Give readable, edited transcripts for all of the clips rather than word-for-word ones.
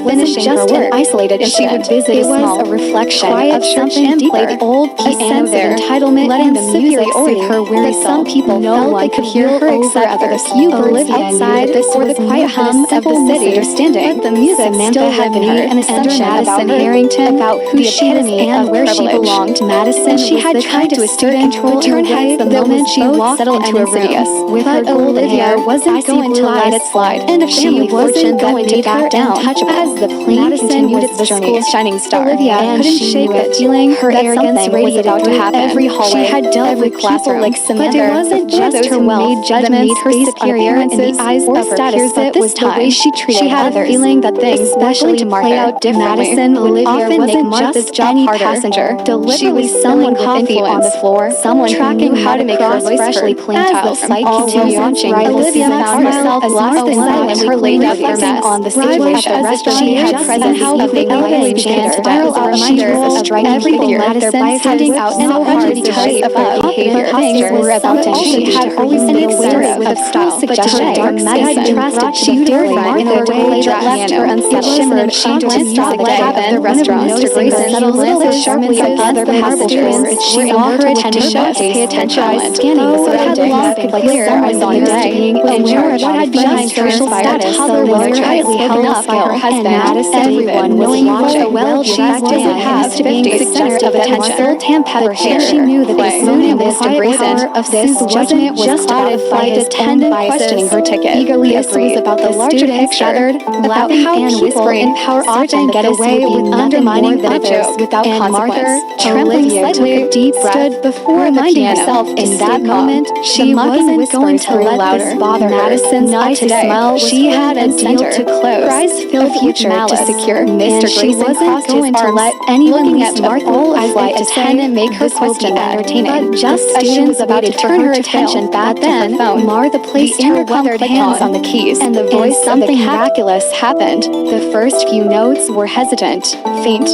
finishing her work, isolated she would visit a small, reflection of something deeper, play the old piano there, entitlement, letting the music soothe her weary soul. Some people no one could hear her except for the few birds outside or the quiet hum of the city. But the music still had an assumption about Harrington, about who she was and where she belonged. Madison, she had tried to assert control in a way the moment she walked into a room. With her golden hair, wasn't going to let it slide, and if she wasn't going to back down, as the plane continued its journey, shining star. Olivia couldn't shake the feeling her arrogance radiated about to happen. Every hallway, she had dealt with people like Samantha, but it wasn't just her wealth that made her superior in the eyes of her peers, but this time, the way she treated she had others. A feeling that things, especially to play out differently. Madison, Olivia wasn't just any passenger, deliberately someone coffee on the floor, someone tracking how to make her freshly cleaned tiles. All while watching Olivia found herself lost in silence, her laid up mess on the situation. She had present how the elderly janitor spiral out reminders of striking figure. Madison standing out so hard because of her behavior. Things were about to change. She had always been aware of style, but today Madison brought she different in a way that left her unsettled. It shimmered. She went to the cabin of the restaurant. Mr. Grayson settled sharply against the marble doors. She saw her attention pay attention, scanning the surroundings, like clear eyes on the day, and what had behind her social status. Toddler was tightly held up by her husband, everyone knowing how well she doesn't have to be the center of attention. But she knew that the smoothing Mr. Grayson of this judgment was clouded by his attendant questioning her ticket. Eagerly agrees about the larger picture, about how people in power often get away with undermining others without consequence. Trembling slightly, stood before reminding herself in that moment she wasn't going to let this bother Madison not to smile. She had a deal to close, a future to secure. Mr. Grayson wasn't going to let anyone looking at Martha as flight attendant make her question entertaining. But just as she was about to turn her attention back to her phone, Martha placed her weathered hands on the keys, and the voice something miraculous happened. The first few notes were hesitant, faint.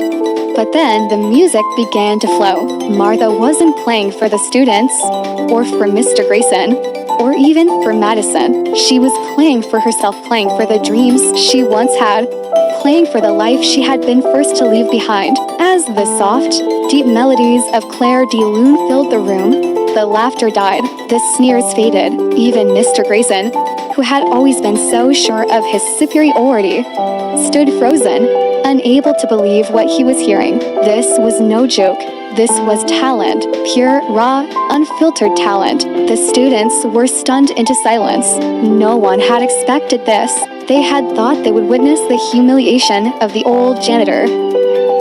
But then the music began to flow. Martha wasn't playing for the students, or for Mr. Grayson, or even for Madison. She was playing for herself, playing for the dreams she once had, playing for the life she had been first to leave behind. As the soft, deep melodies of Claire de Lune filled the room, the laughter died, the sneers faded. Even Mr. Grayson, who had always been so sure of his superiority, stood frozen, unable to believe what he was hearing. This was no joke. This was talent, pure, raw, unfiltered talent. The students were stunned into silence. No one had expected this. They had thought they would witness the humiliation of the old janitor.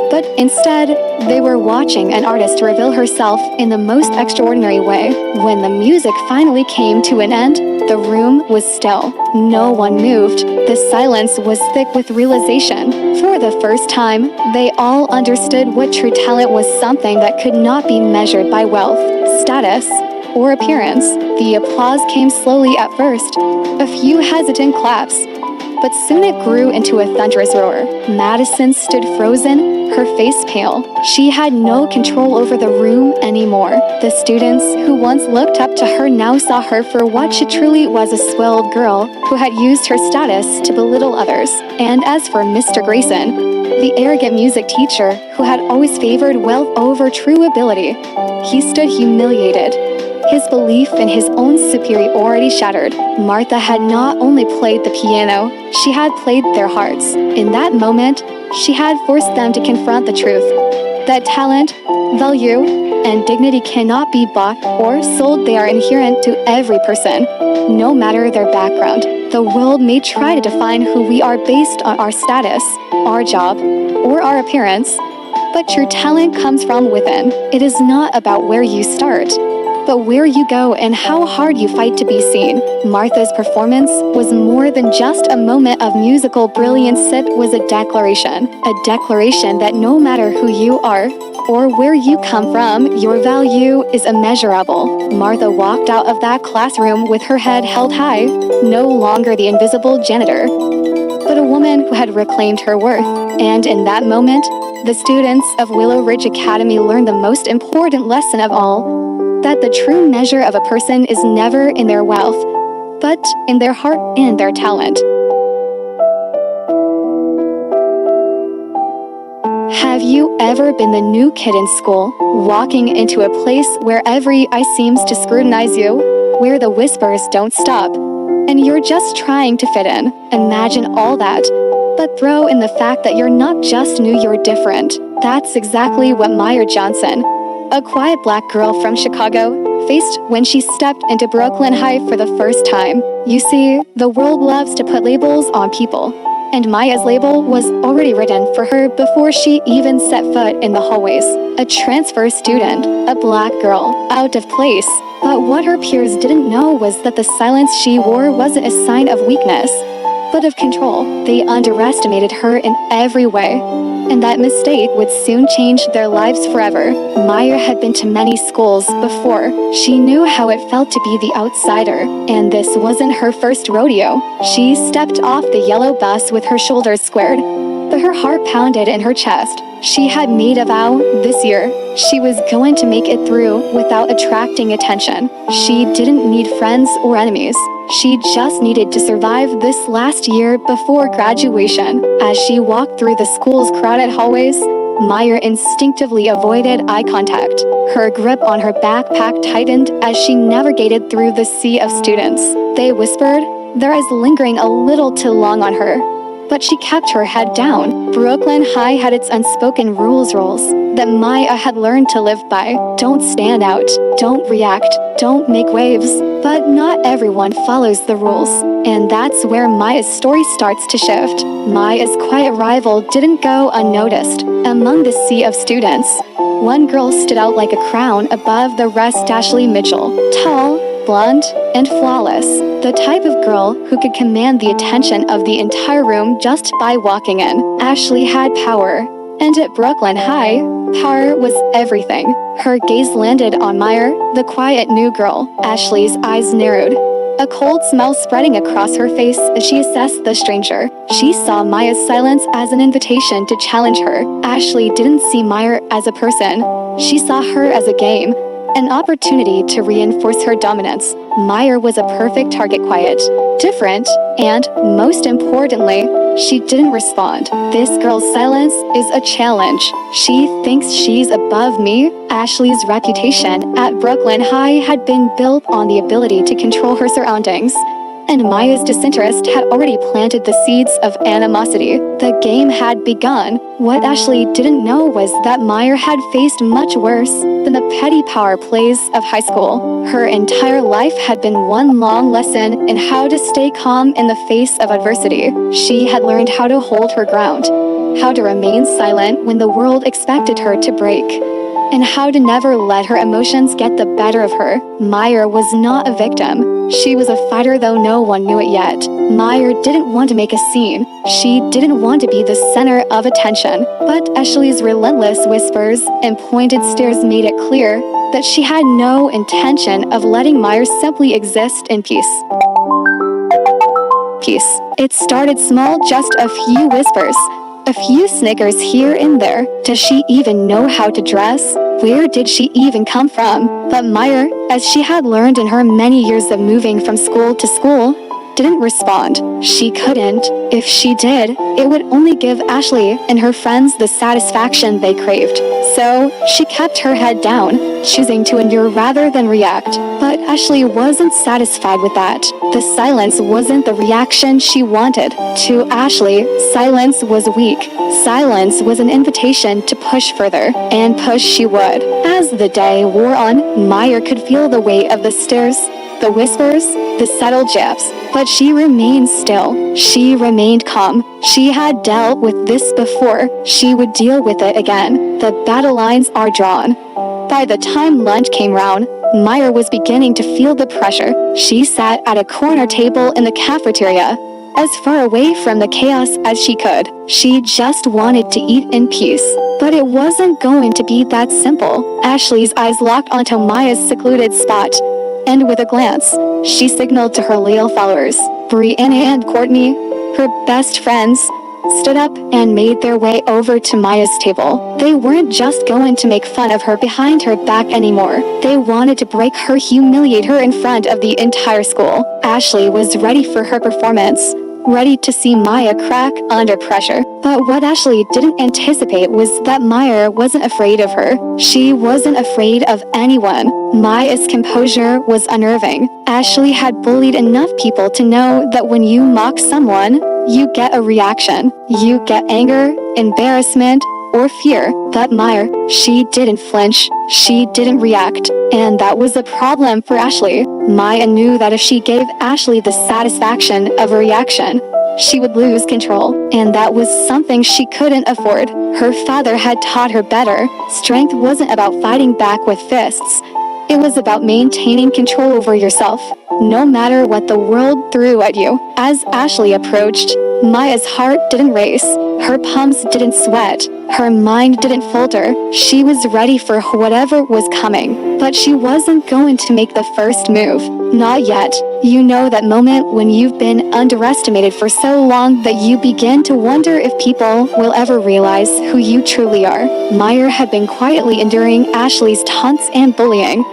But instead, they were watching an artist reveal herself in the most extraordinary way. When the music finally came to an end, the room was still. No one moved. The silence was thick with realization. For the first time, they all understood what true talent was, something that could not be measured by wealth, status, or appearance. The applause came slowly at first, a few hesitant claps, but soon it grew into a thunderous roar. Madison stood frozen, her face pale. She had no control over the room anymore. The students who once looked up to her now saw her for what she truly was, a swelled girl who had used her status to belittle others. And as for Mr. Grayson, the arrogant music teacher who had always favored wealth over true ability, he stood humiliated. His belief in his own superiority shattered. Martha had not only played the piano, she had played their hearts. In that moment, she had forced them to confront the truth that talent, value, and dignity cannot be bought or sold. They are inherent to every person, no matter their background. The world may try to define who we are based on our status, our job, or our appearance, but true talent comes from within. It is not about where you start, but where you go and how hard you fight to be seen. Martha's performance was more than just a moment of musical brilliance. It was a declaration that no matter who you are or where you come from, your value is immeasurable. Martha walked out of that classroom with her head held high, no longer the invisible janitor, but a woman who had reclaimed her worth. And in that moment, the students of Willow Ridge Academy learned the most important lesson of all, that the true measure of a person is never in their wealth, but in their heart and their talent. Have you ever been the new kid in school, walking into a place where every eye seems to scrutinize you, where the whispers don't stop, and you're just trying to fit in? Imagine all that, but throw in the fact that you're not just new, you're different. That's exactly what Maya Johnson, a quiet black girl from Chicago, faced when she stepped into Brooklyn High for the first time. You see, the world loves to put labels on people, and Maya's label was already written for her before she even set foot in the hallways. A transfer student, a black girl, out of place. But what her peers didn't know was that the silence she wore wasn't a sign of weakness, but of control. They underestimated her in every way, and that mistake would soon change their lives forever. Maya had been to many schools before. She knew how it felt to be the outsider, and this wasn't her first rodeo. She stepped off the yellow bus with her shoulders squared, but her heart pounded in her chest. She had made a vow this year. She was going to make it through without attracting attention. She didn't need friends or enemies. She just needed to survive this last year before graduation. As she walked through the school's crowded hallways, Maya instinctively avoided eye contact. Her grip on her backpack tightened as she navigated through the sea of students. They whispered, "There is lingering a little too long on her." But she kept her head down. Brooklyn High had its unspoken rules that Maya had learned to live by. Don't stand out, don't react, don't make waves. But not everyone follows the rules. And that's where Maya's story starts to shift. Maya's quiet rival didn't go unnoticed. Among the sea of students, one girl stood out like a crown above the rest. Ashley Mitchell, tall, blonde, and flawless. The type of girl who could command the attention of the entire room just by walking in. Ashley had power. And at Brooklyn High, power was everything. Her gaze landed on Maya, the quiet new girl. Ashley's eyes narrowed, a cold smell spreading across her face as she assessed the stranger. She saw Maya's silence as an invitation to challenge her. Ashley didn't see Maya as a person. She saw her as a game, an opportunity to reinforce her dominance. Maya was a perfect target, quiet, different, and, most importantly, she didn't respond. This girl's silence is a challenge. She thinks she's above me. Ashley's reputation at Brooklyn High had been built on the ability to control her surroundings, and Maya's disinterest had already planted the seeds of animosity. The game had begun. What Ashley didn't know was that Maya had faced much worse than the petty power plays of high school. Her entire life had been one long lesson in how to stay calm in the face of adversity. She had learned how to hold her ground, how to remain silent when the world expected her to break, and how to never let her emotions get the better of her. Maya was not a victim. She was a fighter, though no one knew it yet. Maya didn't want to make a scene. She didn't want to be the center of attention. But Ashley's relentless whispers and pointed stares made it clear that she had no intention of letting Maya simply exist in peace. It started small, just a few whispers, a few snickers here and there. Does she even know how to dress? Where did she even come from? But Maya, as she had learned in her many years of moving from school to school, didn't respond. She couldn't. If she did, it would only give Ashley and her friends the satisfaction they craved. So, she kept her head down, choosing to endure rather than react. But Ashley wasn't satisfied with that. The silence wasn't the reaction she wanted. To Ashley, silence was weak. Silence was an invitation to push further, and push she would. As the day wore on, Maya could feel the weight of the stares, the whispers, the subtle jabs, but she remained still. She remained calm. She had dealt with this before. She would deal with it again. The battle lines are drawn. By the time lunch came round, Maya was beginning to feel the pressure. She sat at a corner table in the cafeteria, as far away from the chaos as she could. She just wanted to eat in peace. But it wasn't going to be that simple. Ashley's eyes locked onto Maya's secluded spot, and with a glance, she signaled to her loyal followers. Brianna and Courtney, her best friends, stood up and made their way over to Maya's table. They weren't just going to make fun of her behind her back anymore. They wanted to break her, humiliate her in front of the entire school. Ashley was ready for her performance. ready to see Maya crack under pressure. But what Ashley didn't anticipate was that Maya wasn't afraid of her. She wasn't afraid of anyone. Maya's composure was unnerving. Ashley had bullied enough people to know that when you mock someone, you get a reaction. You get anger, embarrassment, or fear. But Maya, she didn't flinch. She didn't react. And that was a problem for Ashley. Maya knew that if she gave Ashley the satisfaction of a reaction, she would lose control, and that was something she couldn't afford. Her father had taught her better. Strength wasn't about fighting back with fists. It was about maintaining control over yourself, no matter what the world threw at you. As Ashley approached, Maya's heart didn't race. Her palms didn't sweat. Her mind didn't falter. She was ready for whatever was coming, but she wasn't going to make the first move. Not yet. You know that moment when you've been underestimated for so long that you begin to wonder if people will ever realize who you truly are. Maya had been quietly enduring Ashley's taunts and bullying.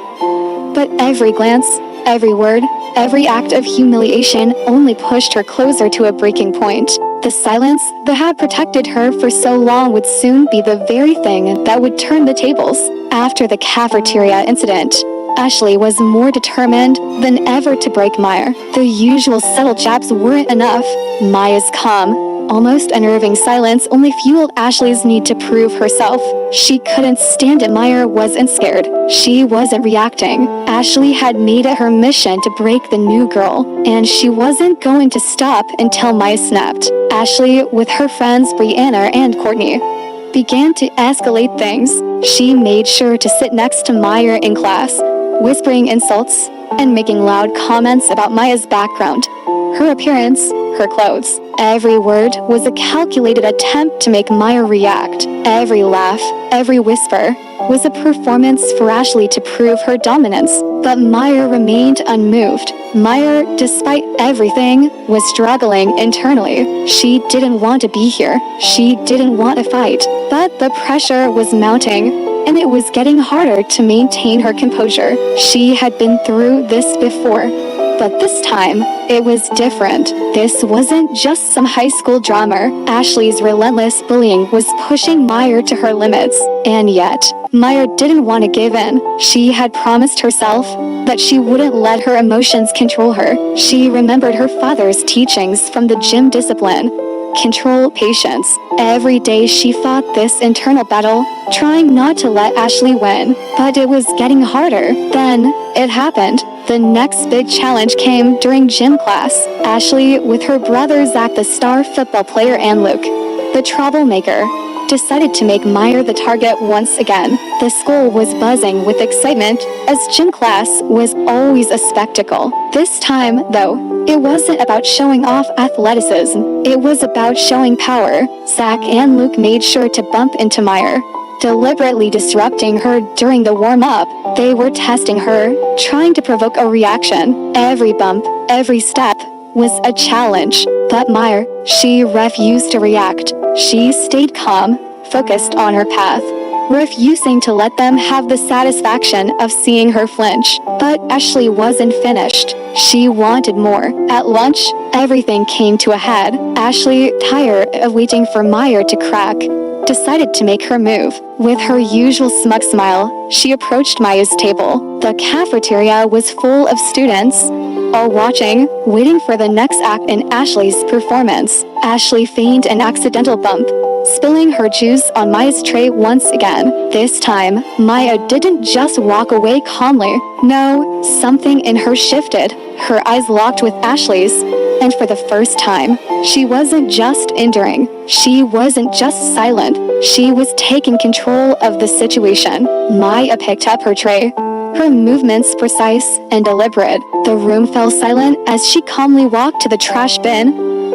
But every glance, every word, every act of humiliation only pushed her closer to a breaking point. The silence that had protected her for so long would soon be the very thing that would turn the tables. After the cafeteria incident, Ashley was more determined than ever to break Maya. The usual subtle jabs weren't enough. Maya's calm, almost unnerving silence only fueled Ashley's need to prove herself. She couldn't stand it. Maya wasn't scared. She wasn't reacting. Ashley had made it her mission to break the new girl, and she wasn't going to stop until Maya snapped. Ashley, with her friends Brianna and Courtney, began to escalate things. She made sure to sit next to Maya in class, whispering insults and making loud comments about Maya's background, her appearance, her clothes. Every word was a calculated attempt to make Maya react. Every laugh, every whisper was a performance for Ashley to prove her dominance. But Maya remained unmoved. Maya, despite everything, was struggling internally. She didn't want to be here. She didn't want to fight. But the pressure was mounting, and it was getting harder to maintain her composure. She had been through this before. But this time, it was different. This wasn't just some high school drama. Ashley's relentless bullying was pushing Maya to her limits. And yet, Maya didn't want to give in. She had promised herself that she wouldn't let her emotions control her. She remembered her father's teachings from the gym discipline. Control, patience. Every day she fought this internal battle, trying not to let Ashley win. But it was getting harder. Then, it happened. The next big challenge came during gym class. Ashley, with her brother Zach, the star football player, and Luke, the troublemaker, decided to make Maya the target once again. The school was buzzing with excitement, as gym class was always a spectacle. This time, though, it wasn't about showing off athleticism. It was about showing power. Zach and Luke made sure to bump into Maya, deliberately disrupting her during the warm-up. They were testing her, trying to provoke a reaction. Every bump, every step was a challenge. But Maya, she refused to react. She stayed calm, focused on her path, refusing to let them have the satisfaction of seeing her flinch. But Ashley wasn't finished. She wanted more. At lunch, everything came to a head. Ashley, tired of waiting for Maya to crack, decided to make her move. With her usual smug smile, she approached Maya's table. The cafeteria was full of students, all watching, waiting for the next act in Ashley's performance. Ashley feigned an accidental bump, spilling her juice on Maya's tray once again. This time, Maya didn't just walk away calmly. No, something in her shifted. Her eyes locked with Ashley's, and for the first time, she wasn't just enduring. She wasn't just silent. She was taking control of the situation. Maya picked up her tray, her movements precise and deliberate. The room fell silent as she calmly walked to the trash bin,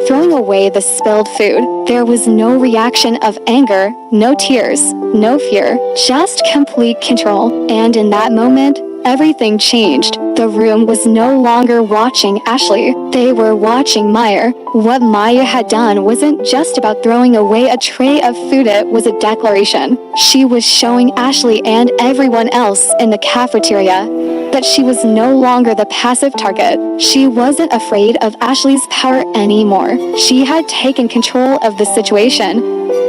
throwing away the spilled food. There was no reaction of anger, no tears, no fear, just complete control. And in that moment, everything changed. The room was no longer watching Ashley. They were watching Maya. What Maya had done wasn't just about throwing away a tray of food, it was a declaration. She was showing Ashley and everyone else in the cafeteria that she was no longer the passive target. She wasn't afraid of Ashley's power anymore. She had taken control of the situation,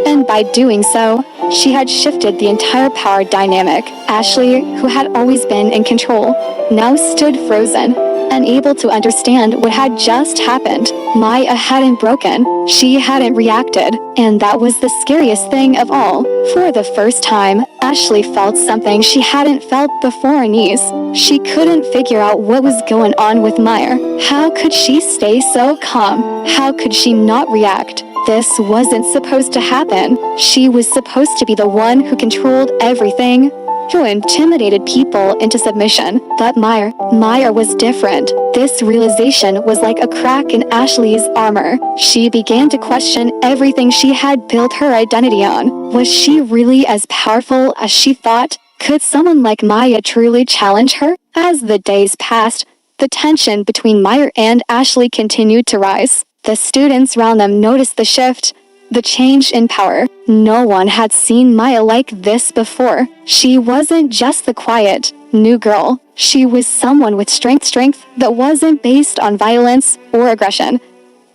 and by doing so, she had shifted the entire power dynamic. Ashley, who had always been in control, now stood frozen, unable to understand what had just happened. Maya hadn't broken, she hadn't reacted, and that was the scariest thing of all. For the first time, Ashley felt something she hadn't felt before. Unease. She couldn't figure out what was going on with Maya. How could she stay so calm? How could she not react? This wasn't supposed to happen. She was supposed to be the one who controlled everything, who intimidated people into submission. But Maya was different. This realization was like a crack in Ashley's armor. She began to question everything she had built her identity on. Was she really as powerful as she thought? Could someone like Maya truly challenge her? As the days passed, the tension between Maya and Ashley continued to rise. The students around them noticed the shift, the change in power. No one had seen Maya like this before. She wasn't just the quiet, new girl. She was someone with strength that wasn't based on violence or aggression,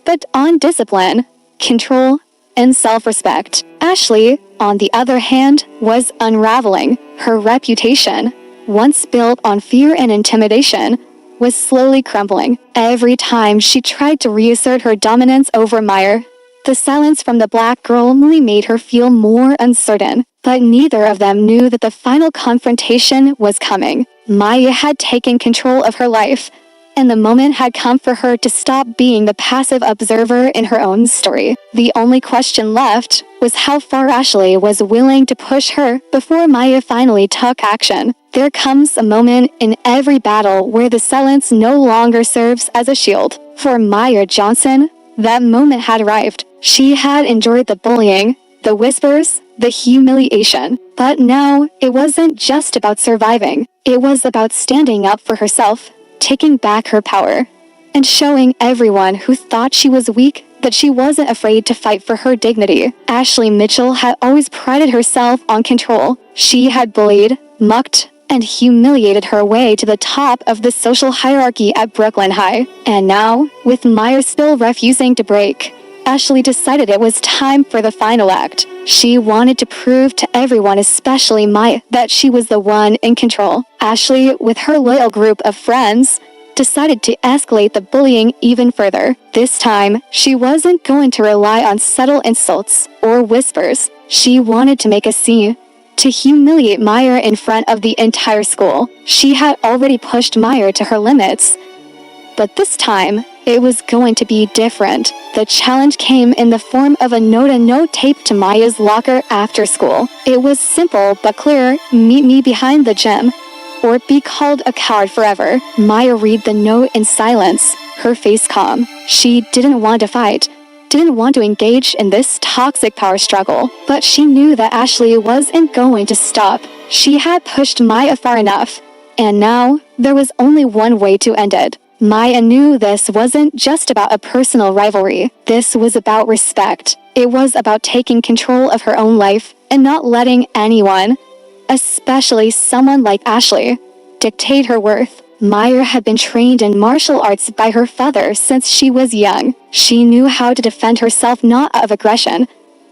but on discipline, control, and self-respect. Ashley, on the other hand, was unraveling. Her reputation, once built on fear and intimidation, was slowly crumbling. Every time she tried to reassert her dominance over Maya, the silence from the black girl only made her feel more uncertain. But neither of them knew that the final confrontation was coming. Maya had taken control of her life, and the moment had come for her to stop being the passive observer in her own story. The only question left was how far Ashley was willing to push her before Maya finally took action. There comes a moment in every battle where the silence no longer serves as a shield. For Maya Johnson, that moment had arrived. She had endured the bullying, the whispers, the humiliation. But now, it wasn't just about surviving. It was about standing up for herself, taking back her power, and showing everyone who thought she was weak that she wasn't afraid to fight for her dignity. Ashley Mitchell had always prided herself on control. She had bullied, mucked, and humiliated her way to the top of the social hierarchy at Brooklyn High. And now, with Maya still refusing to break, Ashley decided it was time for the final act. She wanted to prove to everyone, especially Maya, that she was the one in control. Ashley, with her loyal group of friends, decided to escalate the bullying even further. This time, she wasn't going to rely on subtle insults or whispers. She wanted to make a scene, to humiliate Maya in front of the entire school. She had already pushed Maya to her limits, but this time, it was going to be different. The challenge came in the form of a note taped to Maya's locker after school. It was simple but clear: meet me behind the gym, or be called a coward forever. Maya read the note in silence, her face calm. She didn't want to fight, didn't want to engage in this toxic power struggle, but she knew that Ashley wasn't going to stop. She had pushed Maya far enough, and now there was only one way to end it. Maya knew this wasn't just about a personal rivalry. This was about respect. It was about taking control of her own life and not letting anyone, especially someone like Ashley, dictate her worth. Maya had been trained in martial arts by her father since she was young. She knew how to defend herself not out of aggression,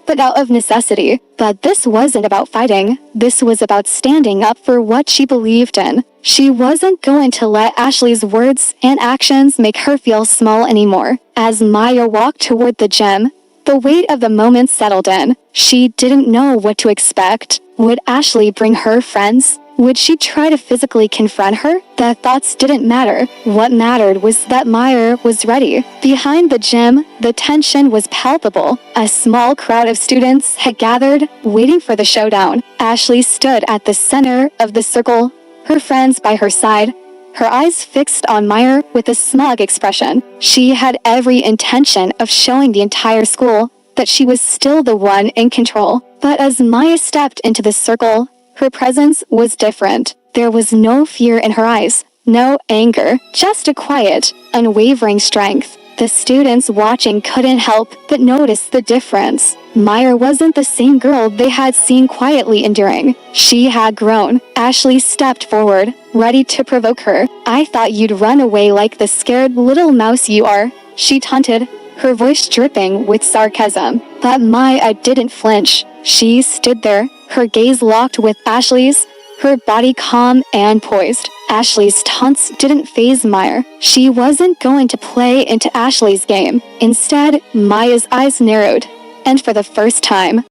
but out of necessity. But this wasn't about fighting. This was about standing up for what she believed in. She wasn't going to let Ashley's words and actions make her feel small anymore. As Maya walked toward the gym, the weight of the moment settled in. She didn't know what to expect. Would Ashley bring her friends? Would she try to physically confront her? The thoughts didn't matter. What mattered was that Maya was ready. Behind the gym, the tension was palpable. A small crowd of students had gathered, waiting for the showdown. Ashley stood at the center of the circle, her friends by her side, her eyes fixed on Maya with a smug expression. She had every intention of showing the entire school that she was still the one in control. But as Maya stepped into the circle, her presence was different. There was no fear in her eyes, no anger, just a quiet, unwavering strength. The students watching couldn't help but notice the difference. Maya wasn't the same girl they had seen quietly enduring. She had grown. Ashley stepped forward, ready to provoke her. "I thought you'd run away like the scared little mouse you are," she taunted, her voice dripping with sarcasm. But Maya didn't flinch. She stood there, her gaze locked with Ashley's, her body calm and poised. Ashley's taunts didn't faze Maya. She wasn't going to play into Ashley's game. Instead, Maya's eyes narrowed, and for the first time,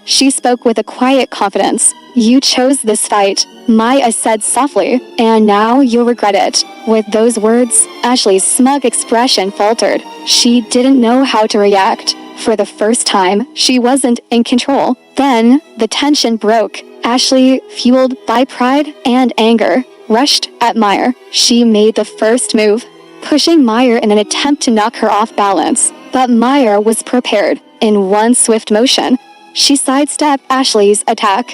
she spoke with a quiet confidence. "You chose this fight," Maya said softly, "and now you'll regret it." With those words, Ashley's smug expression faltered. She didn't know how to react. For the first time, she wasn't in control. Then, the tension broke. Ashley, fueled by pride and anger, rushed at Maya. She made the first move, pushing Maya in an attempt to knock her off balance. But Maya was prepared. In one swift motion, she sidestepped Ashley's attack,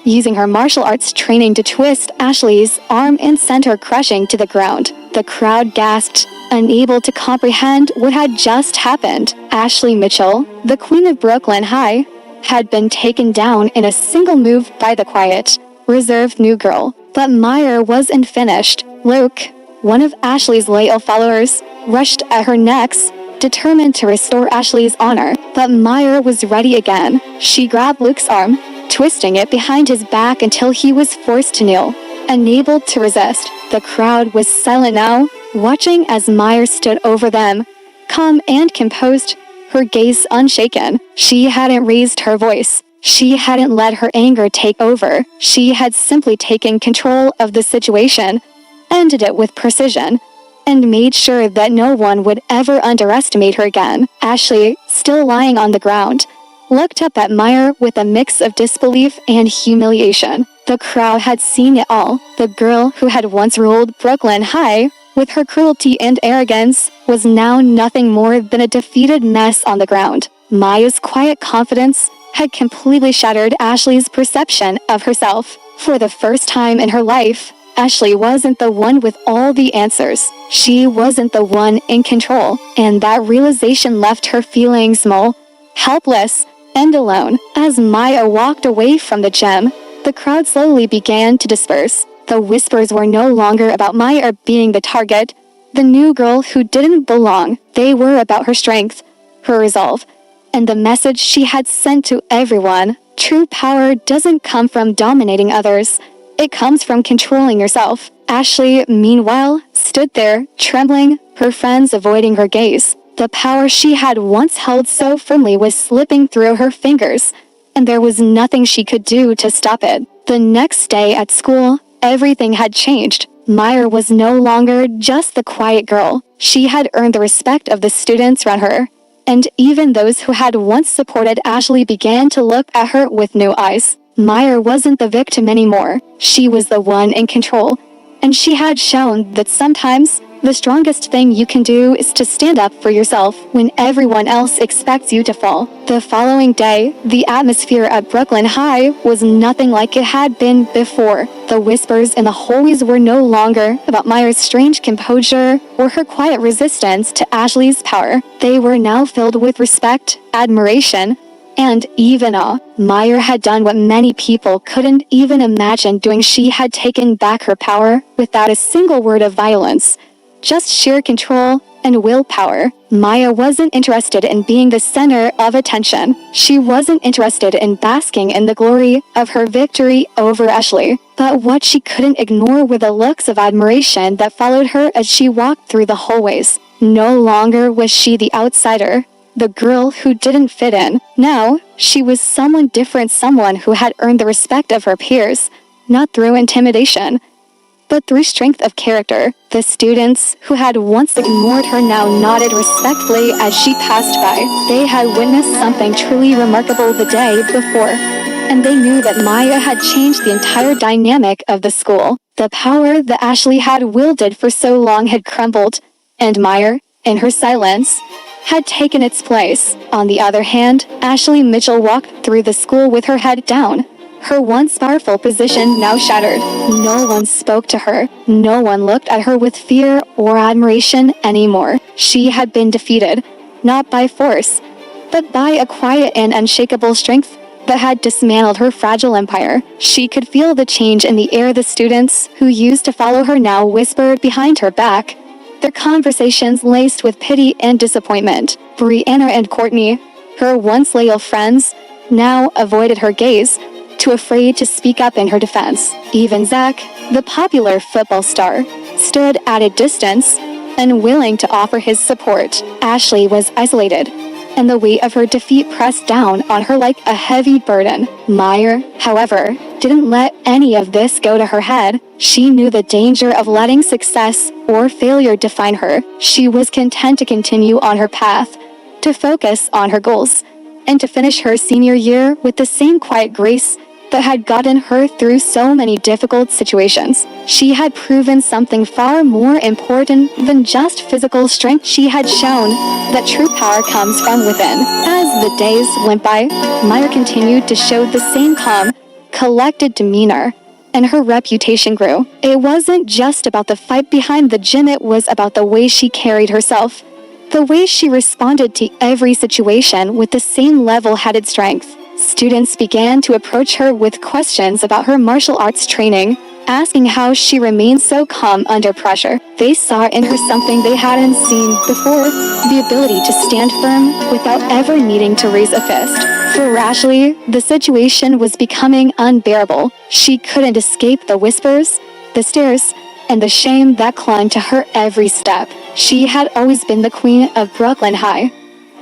using her martial arts training to twist Ashley's arm and send her crushing to the ground. The crowd gasped, unable to comprehend what had just happened. Ashley Mitchell, the queen of Brooklyn High, had been taken down in a single move by the quiet, reserved new girl. But Maya wasn't finished. Luke, one of Ashley's loyal followers, rushed at her next, determined to restore Ashley's honor. But Maya was ready again. She grabbed Luke's arm, twisting it behind his back until he was forced to kneel. Unable to resist, the crowd was silent now, watching as Maya stood over them, calm and composed, her gaze unshaken. She hadn't raised her voice. She hadn't let her anger take over. She had simply taken control of the situation, ended it with precision, and made sure that no one would ever underestimate her again. Ashley, still lying on the ground, looked up at Maya with a mix of disbelief and humiliation. The crowd had seen it all. The girl who had once ruled Brooklyn High, with her cruelty and arrogance, was now nothing more than a defeated mess on the ground. Maya's quiet confidence had completely shattered Ashley's perception of herself. For the first time in her life, Ashley wasn't the one with all the answers. She wasn't the one in control, and that realization left her feeling small, helpless, and alone. As Maya walked away from the gym, the crowd slowly began to disperse. The whispers were no longer about Maya being the target, the new girl who didn't belong. They were about her strength, her resolve, and the message she had sent to everyone. True power doesn't come from dominating others. It comes from controlling yourself. Ashley, meanwhile, stood there, trembling, her friends avoiding her gaze. The power she had once held so firmly was slipping through her fingers, and there was nothing she could do to stop it. The next day at school, everything had changed. Maya was no longer just the quiet girl. She had earned the respect of the students around her, and even those who had once supported Ashley began to look at her with new eyes. Maya wasn't the victim anymore. She was the one in control, and she had shown that sometimes the strongest thing you can do is to stand up for yourself when everyone else expects you to fall. The following day, the atmosphere at Brooklyn High was nothing like it had been before. The whispers in the hallways were no longer about Maya's strange composure or her quiet resistance to Ashley's power. They were now filled with respect, admiration, and even awe. Maya had done what many people couldn't even imagine doing. She had taken back her power without a single word of violence. Just sheer control and willpower. Maya wasn't interested in being the center of attention. She wasn't interested in basking in the glory of her victory over Ashley. But what she couldn't ignore were the looks of admiration that followed her as she walked through the hallways. No longer was she the outsider, the girl who didn't fit in. Now, she was someone different, someone who had earned the respect of her peers, not through intimidation, but through strength of character. The students who had once ignored her now nodded respectfully as she passed by. They had witnessed something truly remarkable the day before, and they knew that Maya had changed the entire dynamic of the school. The power that Ashley had wielded for so long had crumbled, and Maya, in her silence, had taken its place. On the other hand, Ashley Mitchell walked through the school with her head down, Her once powerful position now shattered. No one spoke to her. No one looked at her with fear or admiration anymore. She had been defeated, not by force, but by a quiet and unshakable strength that had dismantled her fragile empire. She could feel the change in the air. The students who used to follow her now whispered behind her back, their conversations laced with pity and disappointment. Brianna and Courtney, her once loyal friends, now avoided her gaze, too afraid to speak up in her defense. Even Zach, the popular football star, stood at a distance, unwilling to offer his support. Ashley was isolated, and the weight of her defeat pressed down on her like a heavy burden. Meyer, however, didn't let any of this go to her head. She knew the danger of letting success or failure define her. She was content to continue on her path, to focus on her goals, and to finish her senior year with the same quiet grace that had gotten her through so many difficult situations. She had proven something far more important than just physical strength. She had shown that true power comes from within. As the days went by, Meyer continued to show the same calm, collected demeanor, and her reputation grew. It wasn't just about the fight behind the gym, it was about the way she carried herself, the way she responded to every situation with the same level-headed strength. Students began to approach her with questions about her martial arts training, asking how she remained so calm under pressure. They saw in her something they hadn't seen before, the ability to stand firm without ever needing to raise a fist. For Ashley, the situation was becoming unbearable. She couldn't escape the whispers, the stares, and the shame that clung to her every step. She had always been the queen of Brooklyn High,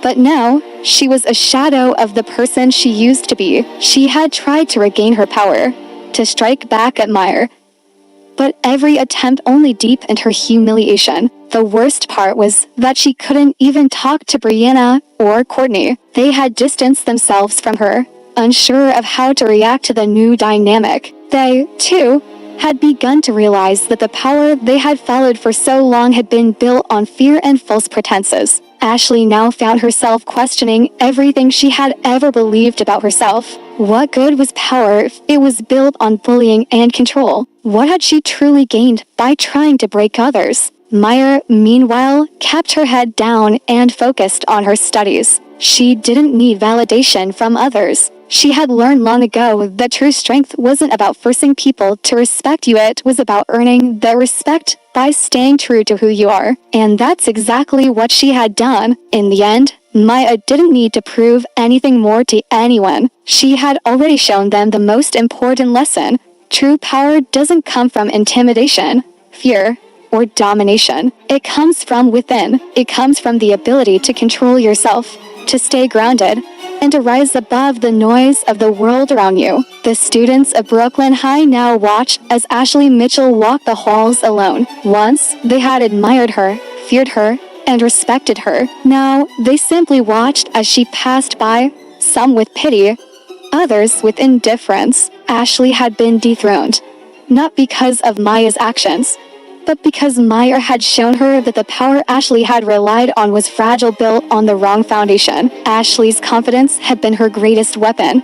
but now she was a shadow of the person she used to be. She had tried to regain her power, to strike back at Meyer, but every attempt only deepened her humiliation. The worst part was that she couldn't even talk to Brianna or Courtney. They had distanced themselves from her, unsure of how to react to the new dynamic. They, too, had begun to realize that the power they had followed for so long had been built on fear and false pretenses. Ashley now found herself questioning everything she had ever believed about herself. What good was power if it was built on bullying and control? What had she truly gained by trying to break others? Meyer, meanwhile, kept her head down and focused on her studies. She didn't need validation from others. She had learned long ago that true strength wasn't about forcing people to respect you, it was about earning their respect by staying true to who you are. And that's exactly what she had done. In the end, Maya didn't need to prove anything more to anyone. She had already shown them the most important lesson. True power doesn't come from intimidation, fear, or domination. It comes from within. It comes from the ability to control yourself, to stay grounded, and to rise above the noise of the world around you. The students of Brooklyn High now watched as Ashley Mitchell walked the halls alone. Once, they had admired her, feared her, and respected her. Now, they simply watched as she passed by, some with pity, others with indifference. Ashley had been dethroned, not because of Maya's actions, but because Meyer had shown her that the power Ashley had relied on was fragile, built on the wrong foundation. Ashley's confidence had been her greatest weapon,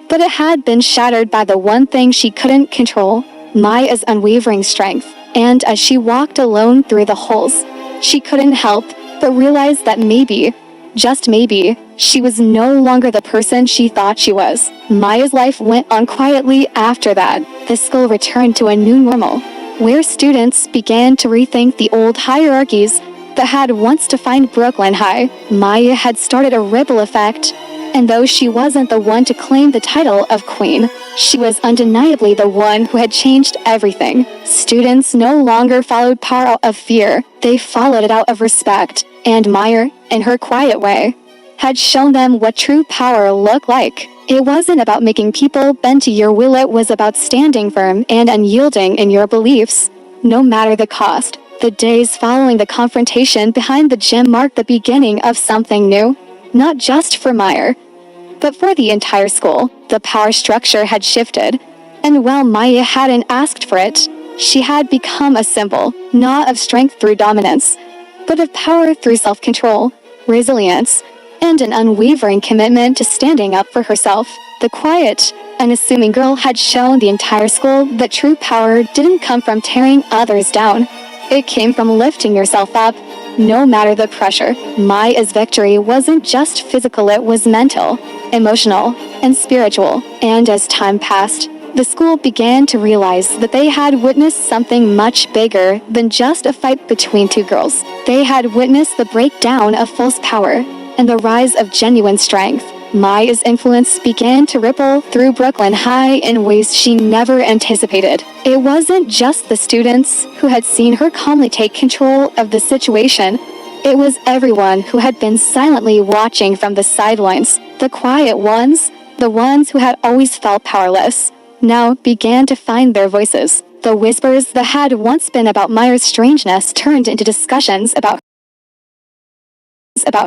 but it had been shattered by the one thing she couldn't control, Maya's unwavering strength. And as she walked alone through the halls, she couldn't help but realize that maybe, just maybe, she was no longer the person she thought she was. Maya's life went on quietly after that. The school returned to a new normal, where students began to rethink the old hierarchies that had once defined Brooklyn High. Maya had started a ripple effect, and though she wasn't the one to claim the title of queen, she was undeniably the one who had changed everything. Students no longer followed power out of fear, they followed it out of respect, and Maya, in her quiet way, had shown them what true power looked like. It wasn't about making people bend to your will, it was about standing firm and unyielding in your beliefs, no matter the cost. The days following the confrontation behind the gym marked the beginning of something new, not just for Meyer, but for the entire school. The power structure had shifted, and while Maya hadn't asked for it, she had become a symbol, not of strength through dominance, but of power through self-control, resilience, and an unwavering commitment to standing up for herself. The quiet, unassuming girl had shown the entire school that true power didn't come from tearing others down. It came from lifting yourself up, no matter the pressure. Maya's victory wasn't just physical, it was mental, emotional, and spiritual. And as time passed, the school began to realize that they had witnessed something much bigger than just a fight between two girls. They had witnessed the breakdown of false power and the rise of genuine strength. Maya's influence began to ripple through Brooklyn High in ways she never anticipated. It wasn't just the students who had seen her calmly take control of the situation. It was everyone who had been silently watching from the sidelines. The quiet ones, the ones who had always felt powerless, now began to find their voices. The whispers that had once been about Maya's strangeness turned into discussions about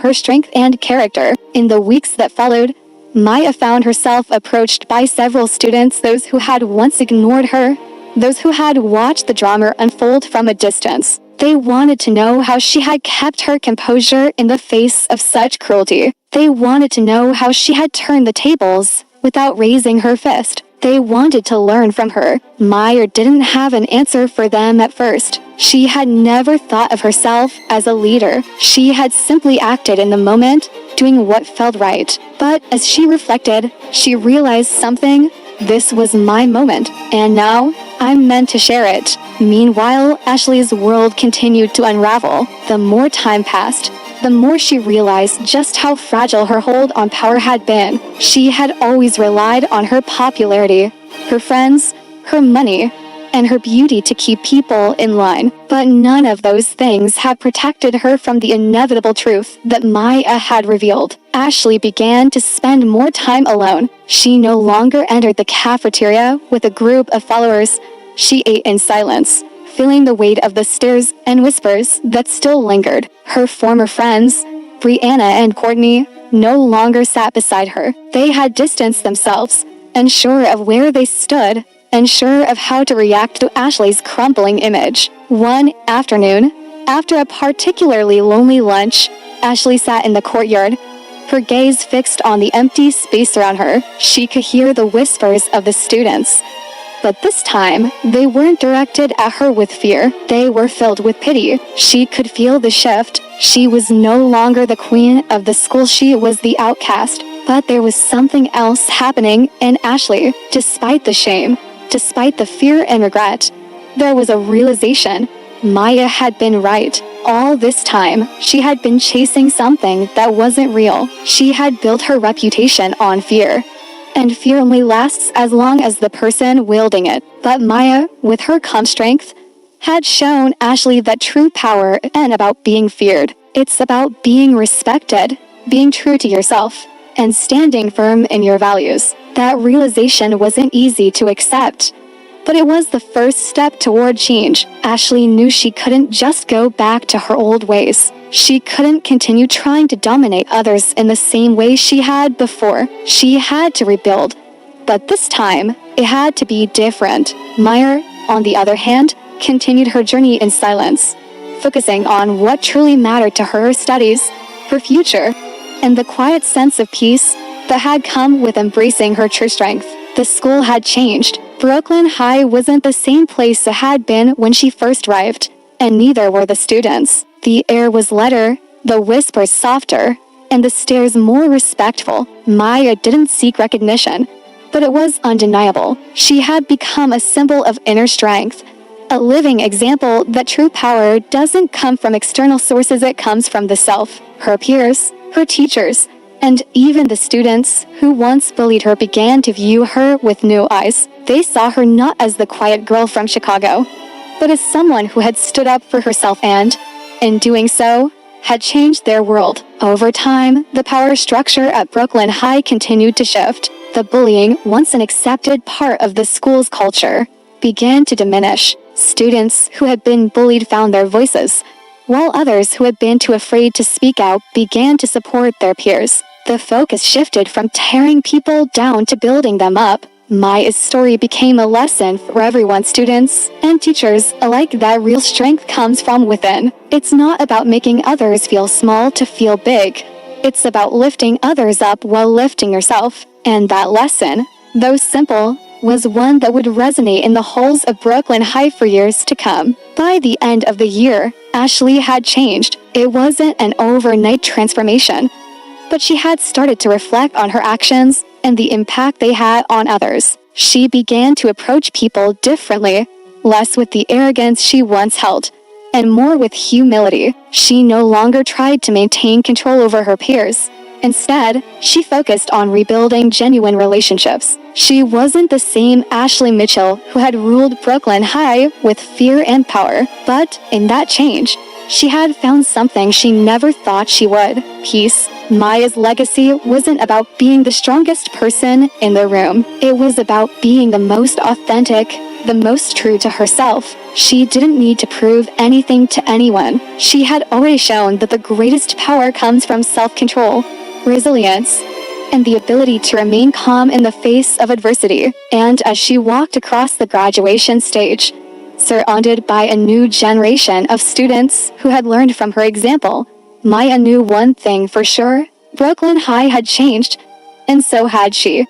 her strength and character. In the weeks that followed, Maya found herself approached by several students, those who had once ignored her, those who had watched the drama unfold from a distance. They wanted to know how she had kept her composure in the face of such cruelty. They wanted to know how she had turned the tables without raising her fist. They wanted to learn from her. Maya didn't have an answer for them at first. She had never thought of herself as a leader. She had simply acted in the moment, doing what felt right. But as she reflected, she realized something. This was my moment, and now I'm meant to share it. Meanwhile, Ashley's world continued to unravel. The more time passed, the more she realized just how fragile her hold on power had been. She had always relied on her popularity, her friends, her money, and her beauty to keep people in line. But none of those things had protected her from the inevitable truth that Maya had revealed. Ashley began to spend more time alone. She no longer entered the cafeteria with a group of followers. She ate in silence, feeling the weight of the stares and whispers that still lingered. Her former friends, Brianna and Courtney, no longer sat beside her. They had distanced themselves, unsure of where they stood, unsure of how to react to Ashley's crumbling image. One afternoon, after a particularly lonely lunch, Ashley sat in the courtyard, her gaze fixed on the empty space around her. She could hear the whispers of the students. But this time, they weren't directed at her with fear. They were filled with pity. She could feel the shift. She was no longer the queen of the school. She was the outcast. But there was something else happening in Ashley. Despite the shame, despite the fear and regret, there was a realization. Maya had been right. All this time, she had been chasing something that wasn't real. She had built her reputation on fear. And fear only lasts as long as the person wielding it. But Maya, with her calm strength, had shown Ashley that true power isn't about being feared. It's about being respected, being true to yourself, and standing firm in your values. That realization wasn't easy to accept, but it was the first step toward change. Ashley knew she couldn't just go back to her old ways. She couldn't continue trying to dominate others in the same way she had before. She had to rebuild. But this time, it had to be different. Maya, on the other hand, continued her journey in silence, focusing on what truly mattered to her studies, her future, and the quiet sense of peace that had come with embracing her true strength. The school had changed. Brooklyn High wasn't the same place it had been when she first arrived, and neither were the students. The air was lighter, the whispers softer, and the stares more respectful. Maya didn't seek recognition, but it was undeniable. She had become a symbol of inner strength, a living example that true power doesn't come from external sources, it comes from the self. Her peers, her teachers, and even the students who once bullied her began to view her with new eyes. They saw her not as the quiet girl from Chicago, but as someone who had stood up for herself and, in doing so, had changed their world. Over time, the power structure at Brooklyn High continued to shift. The bullying, once an accepted part of the school's culture, began to diminish. Students who had been bullied found their voices, while others who had been too afraid to speak out began to support their peers. The focus shifted from tearing people down to building them up. Maya's story became a lesson for everyone, students and teachers alike, that real strength comes from within. It's not about making others feel small to feel big. It's about lifting others up while lifting yourself. And that lesson, though simple, was one that would resonate in the halls of Brooklyn High for years to come. By the end of the year, Ashley had changed. It wasn't an overnight transformation, but she had started to reflect on her actions and the impact they had on others. She began to approach people differently, less with the arrogance she once held, and more with humility. She no longer tried to maintain control over her peers. Instead, she focused on rebuilding genuine relationships. She wasn't the same Ashley Mitchell who had ruled Brooklyn High with fear and power, but in that change, she had found something she never thought she would: peace. Maya's legacy wasn't about being the strongest person in the room. It was about being the most authentic, the most true to herself. She didn't need to prove anything to anyone. She had already shown that the greatest power comes from self-control, resilience, and the ability to remain calm in the face of adversity. And as she walked across the graduation stage, surrounded by a new generation of students who had learned from her example, Maya knew one thing for sure: Brooklyn High had changed, and so had she.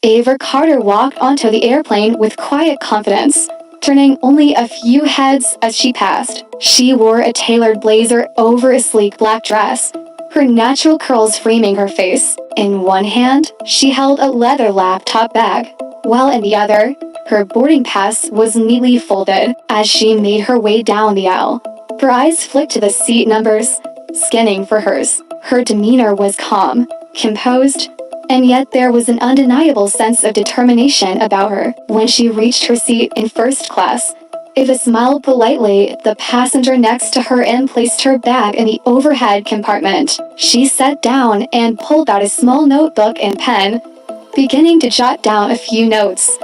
Ava Carter walked onto the airplane with quiet confidence, turning only a few heads as she passed. She wore a tailored blazer over a sleek black dress, her natural curls framing her face. In one hand, she held a leather laptop bag, while in the other, her boarding pass was neatly folded. As she made her way down the aisle, her eyes flicked to the seat numbers, scanning for hers. Her demeanor was calm, composed, and yet there was an undeniable sense of determination about her. When she reached her seat in first class, Ava smiled politely at the passenger next to her and placed her bag in the overhead compartment. She sat down and pulled out a small notebook and pen, beginning to jot down a few notes,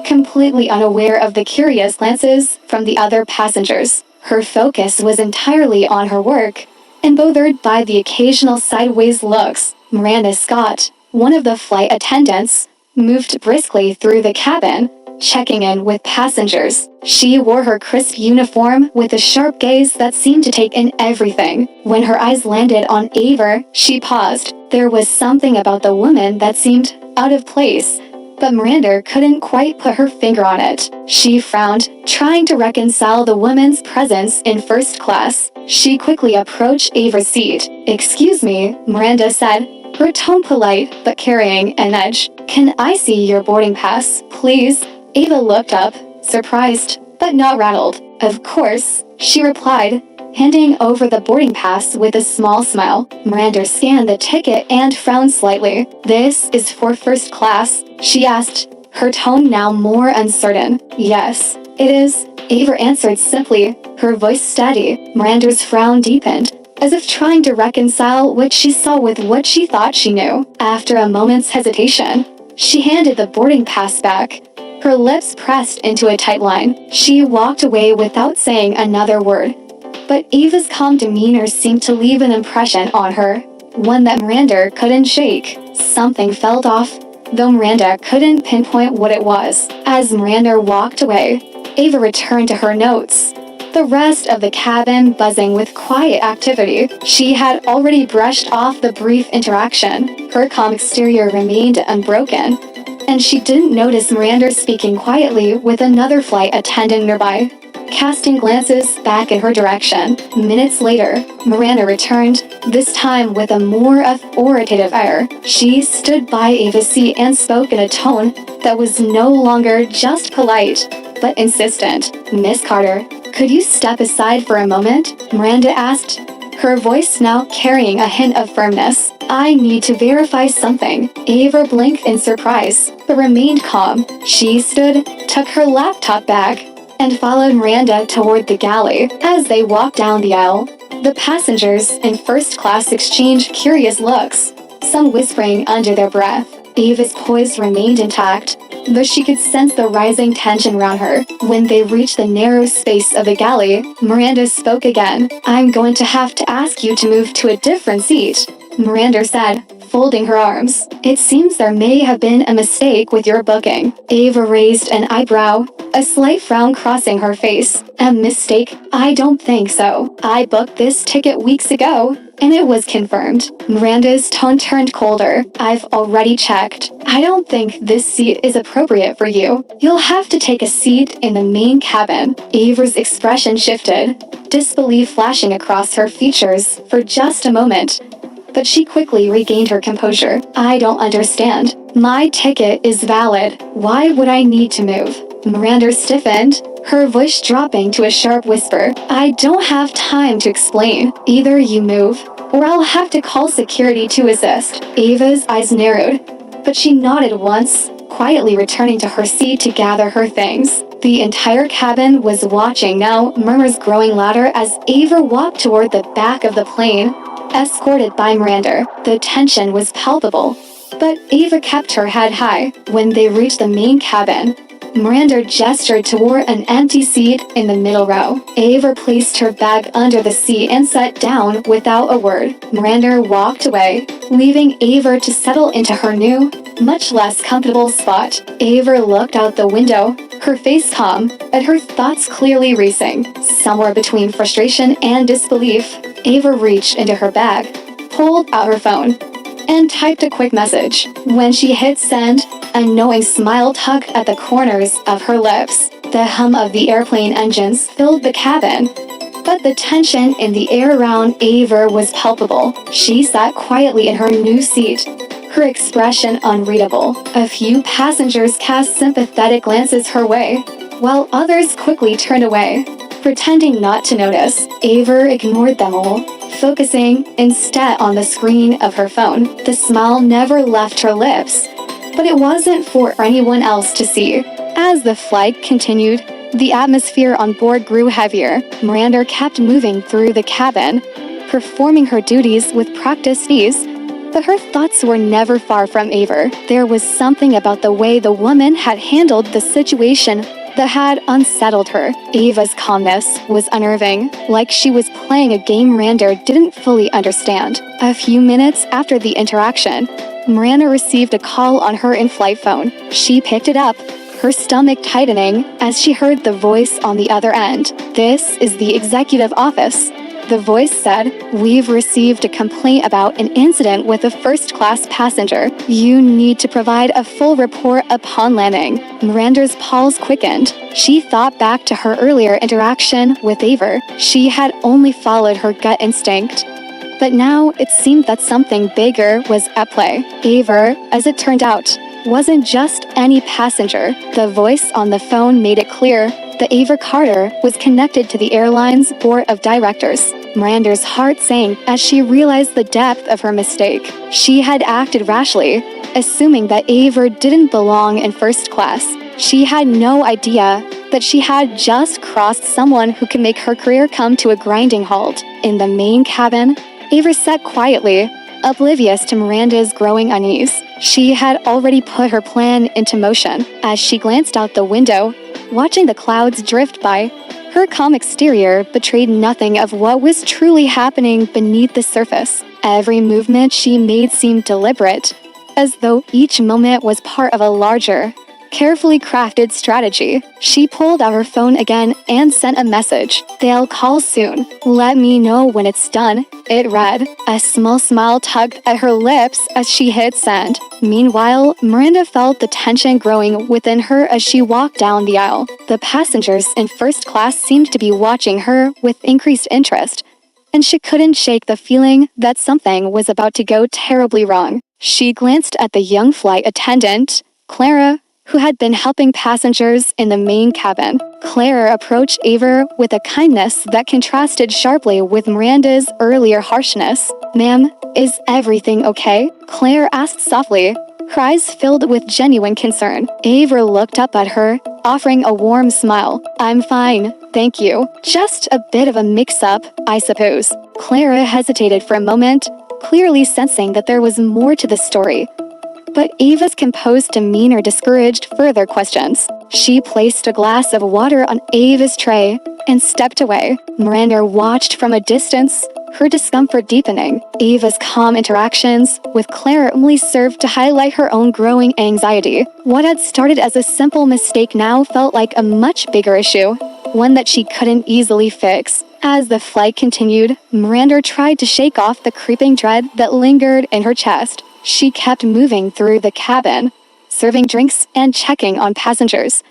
completely unaware of the curious glances from the other passengers. Her focus was entirely on her work, embothered by the occasional sideways looks. Miranda Scott, one of the flight attendants, moved briskly through the cabin, checking in with passengers. She wore her crisp uniform with a sharp gaze that seemed to take in everything. When her eyes landed on Ava, she paused. There was something about the woman that seemed out of place, but Miranda couldn't quite put her finger on it. She frowned, trying to reconcile the woman's presence in first class. She quickly approached Ava's seat. "Excuse me," Miranda said, her tone polite but carrying an edge. "Can I see your boarding pass, please?" Ava looked up, surprised but not rattled. "Of course," she replied, handing over the boarding pass with a small smile. Miranda scanned the ticket and frowned slightly. "This is for first class?" she asked, her tone now more uncertain. "Yes, it is," Ava answered simply, her voice steady. Miranda's frown deepened, as if trying to reconcile what she saw with what she thought she knew. After a moment's hesitation, she handed the boarding pass back, her lips pressed into a tight line. She walked away without saying another word, but Ava's calm demeanor seemed to leave an impression on her, one that Miranda couldn't shake. Something felt off, though Miranda couldn't pinpoint what it was. As Miranda walked away, Ava returned to her notes, the rest of the cabin buzzing with quiet activity. She had already brushed off the brief interaction. Her calm exterior remained unbroken, and she didn't notice Miranda speaking quietly with another flight attendant nearby, casting glances back in her direction. Minutes later, Miranda returned, this time with a more authoritative air. She stood by Ava's seat and spoke in a tone that was no longer just polite, but insistent. "Miss Carter, could you step aside for a moment?" Miranda asked, her voice now carrying a hint of firmness. "I need to verify something." Ava blinked in surprise, but remained calm. She stood, took her laptop bag, and followed Miranda toward the galley. As they walked down the aisle, the passengers in first class exchanged curious looks. some whispering under their breath. Ava's poise remained intact, but she could sense the rising tension around her. When they reached the narrow space of the galley, Miranda spoke again. "I'm going to have to ask you to move to a different seat," Miranda said, folding her arms. "It seems there may have been a mistake with your booking." Ava raised an eyebrow, a slight frown crossing her face. "A mistake? I don't think so. I booked this ticket weeks ago, and it was confirmed." Miranda's tone turned colder. "I've already checked. I don't think this seat is appropriate for you. You'll have to take a seat in the main cabin." Ava's expression shifted, disbelief flashing across her features for just a moment. But she quickly regained her composure. "I don't understand. My ticket is valid. Why would I need to move?" Miranda stiffened, her voice dropping to a sharp whisper. "I don't have time to explain. Either you move, or I'll have to call security to assist." Ava's eyes narrowed, but she nodded once, quietly returning to her seat to gather her things. The entire cabin was watching now, murmurs growing louder as Ava walked toward the back of the plane, escorted by Miranda. The tension was palpable, but Ava kept her head high. When they reached the main cabin, Miranda gestured toward an empty seat in the middle row. Ava placed her bag under the seat and sat down without a word. Miranda walked away, leaving Ava to settle into her new, much less comfortable spot. Ava looked out the window, her face calm, but her thoughts clearly racing. Somewhere between frustration and disbelief, Ava reached into her bag, pulled out her phone, and typed a quick message. When she hit send, a knowing smile tugged at the corners of her lips. The hum of the airplane engines filled the cabin, but the tension in the air around Ava was palpable. She sat quietly in her new seat, her expression unreadable. A few passengers cast sympathetic glances her way, while others quickly turned away, pretending not to notice. Ava ignored them all, focusing instead on the screen of her phone. The smile never left her lips, but it wasn't for anyone else to see. As the flight continued, the atmosphere on board grew heavier. Miranda kept moving through the cabin, performing her duties with practiced ease, but her thoughts were never far from Ava. There was something about the way the woman had handled the situation that had unsettled her. Ava's calmness was unnerving, like she was playing a game Miranda didn't fully understand. A few minutes after the interaction, Miranda received a call on her in-flight phone. She picked it up, her stomach tightening as she heard the voice on the other end. "This is the executive office." The voice said, "We've received a complaint about an incident with a first-class passenger. You need to provide a full report upon landing." Miranda's pulse quickened. She thought back to her earlier interaction with Ava. She had only followed her gut instinct, but now it seemed that something bigger was at play. Ava, as it turned out, wasn't just any passenger. The voice on the phone made it clear that Ava Carter was connected to the airline's board of directors. Miranda's heart sank as she realized the depth of her mistake. She had acted rashly, assuming that Ava didn't belong in first class. She had no idea that she had just crossed someone who could make her career come to a grinding halt. In the main cabin, Ava sat quietly, oblivious to Miranda's growing unease. She had already put her plan into motion. As she glanced out the window, watching the clouds drift by, her calm exterior betrayed nothing of what was truly happening beneath the surface. Every movement she made seemed deliberate, as though each moment was part of a larger, carefully crafted strategy. She pulled out her phone again and sent a message. "They'll call soon. Let me know when it's done," it read. A small smile tugged at her lips as she hit send. Meanwhile, Miranda felt the tension growing within her as she walked down the aisle. The passengers in first class seemed to be watching her with increased interest, and she couldn't shake the feeling that something was about to go terribly wrong. She glanced at the young flight attendant, Clara, who had been helping passengers in the main cabin. Clara approached Ava with a kindness that contrasted sharply with Miranda's earlier harshness. "Ma'am, is everything okay?" Claire asked softly, her eyes filled with genuine concern. Ava looked up at her, offering a warm smile. "I'm fine, thank you. Just a bit of a mix-up, I suppose." Clara hesitated for a moment, clearly sensing that there was more to the story. But Ava's composed demeanor discouraged further questions. She placed a glass of water on Ava's tray and stepped away. Miranda watched from a distance, her discomfort deepening. Ava's calm interactions with Claire only served to highlight her own growing anxiety. What had started as a simple mistake now felt like a much bigger issue, one that she couldn't easily fix. As the flight continued, Miranda tried to shake off the creeping dread that lingered in her chest. She kept moving through the cabin, serving drinks and checking on passengers.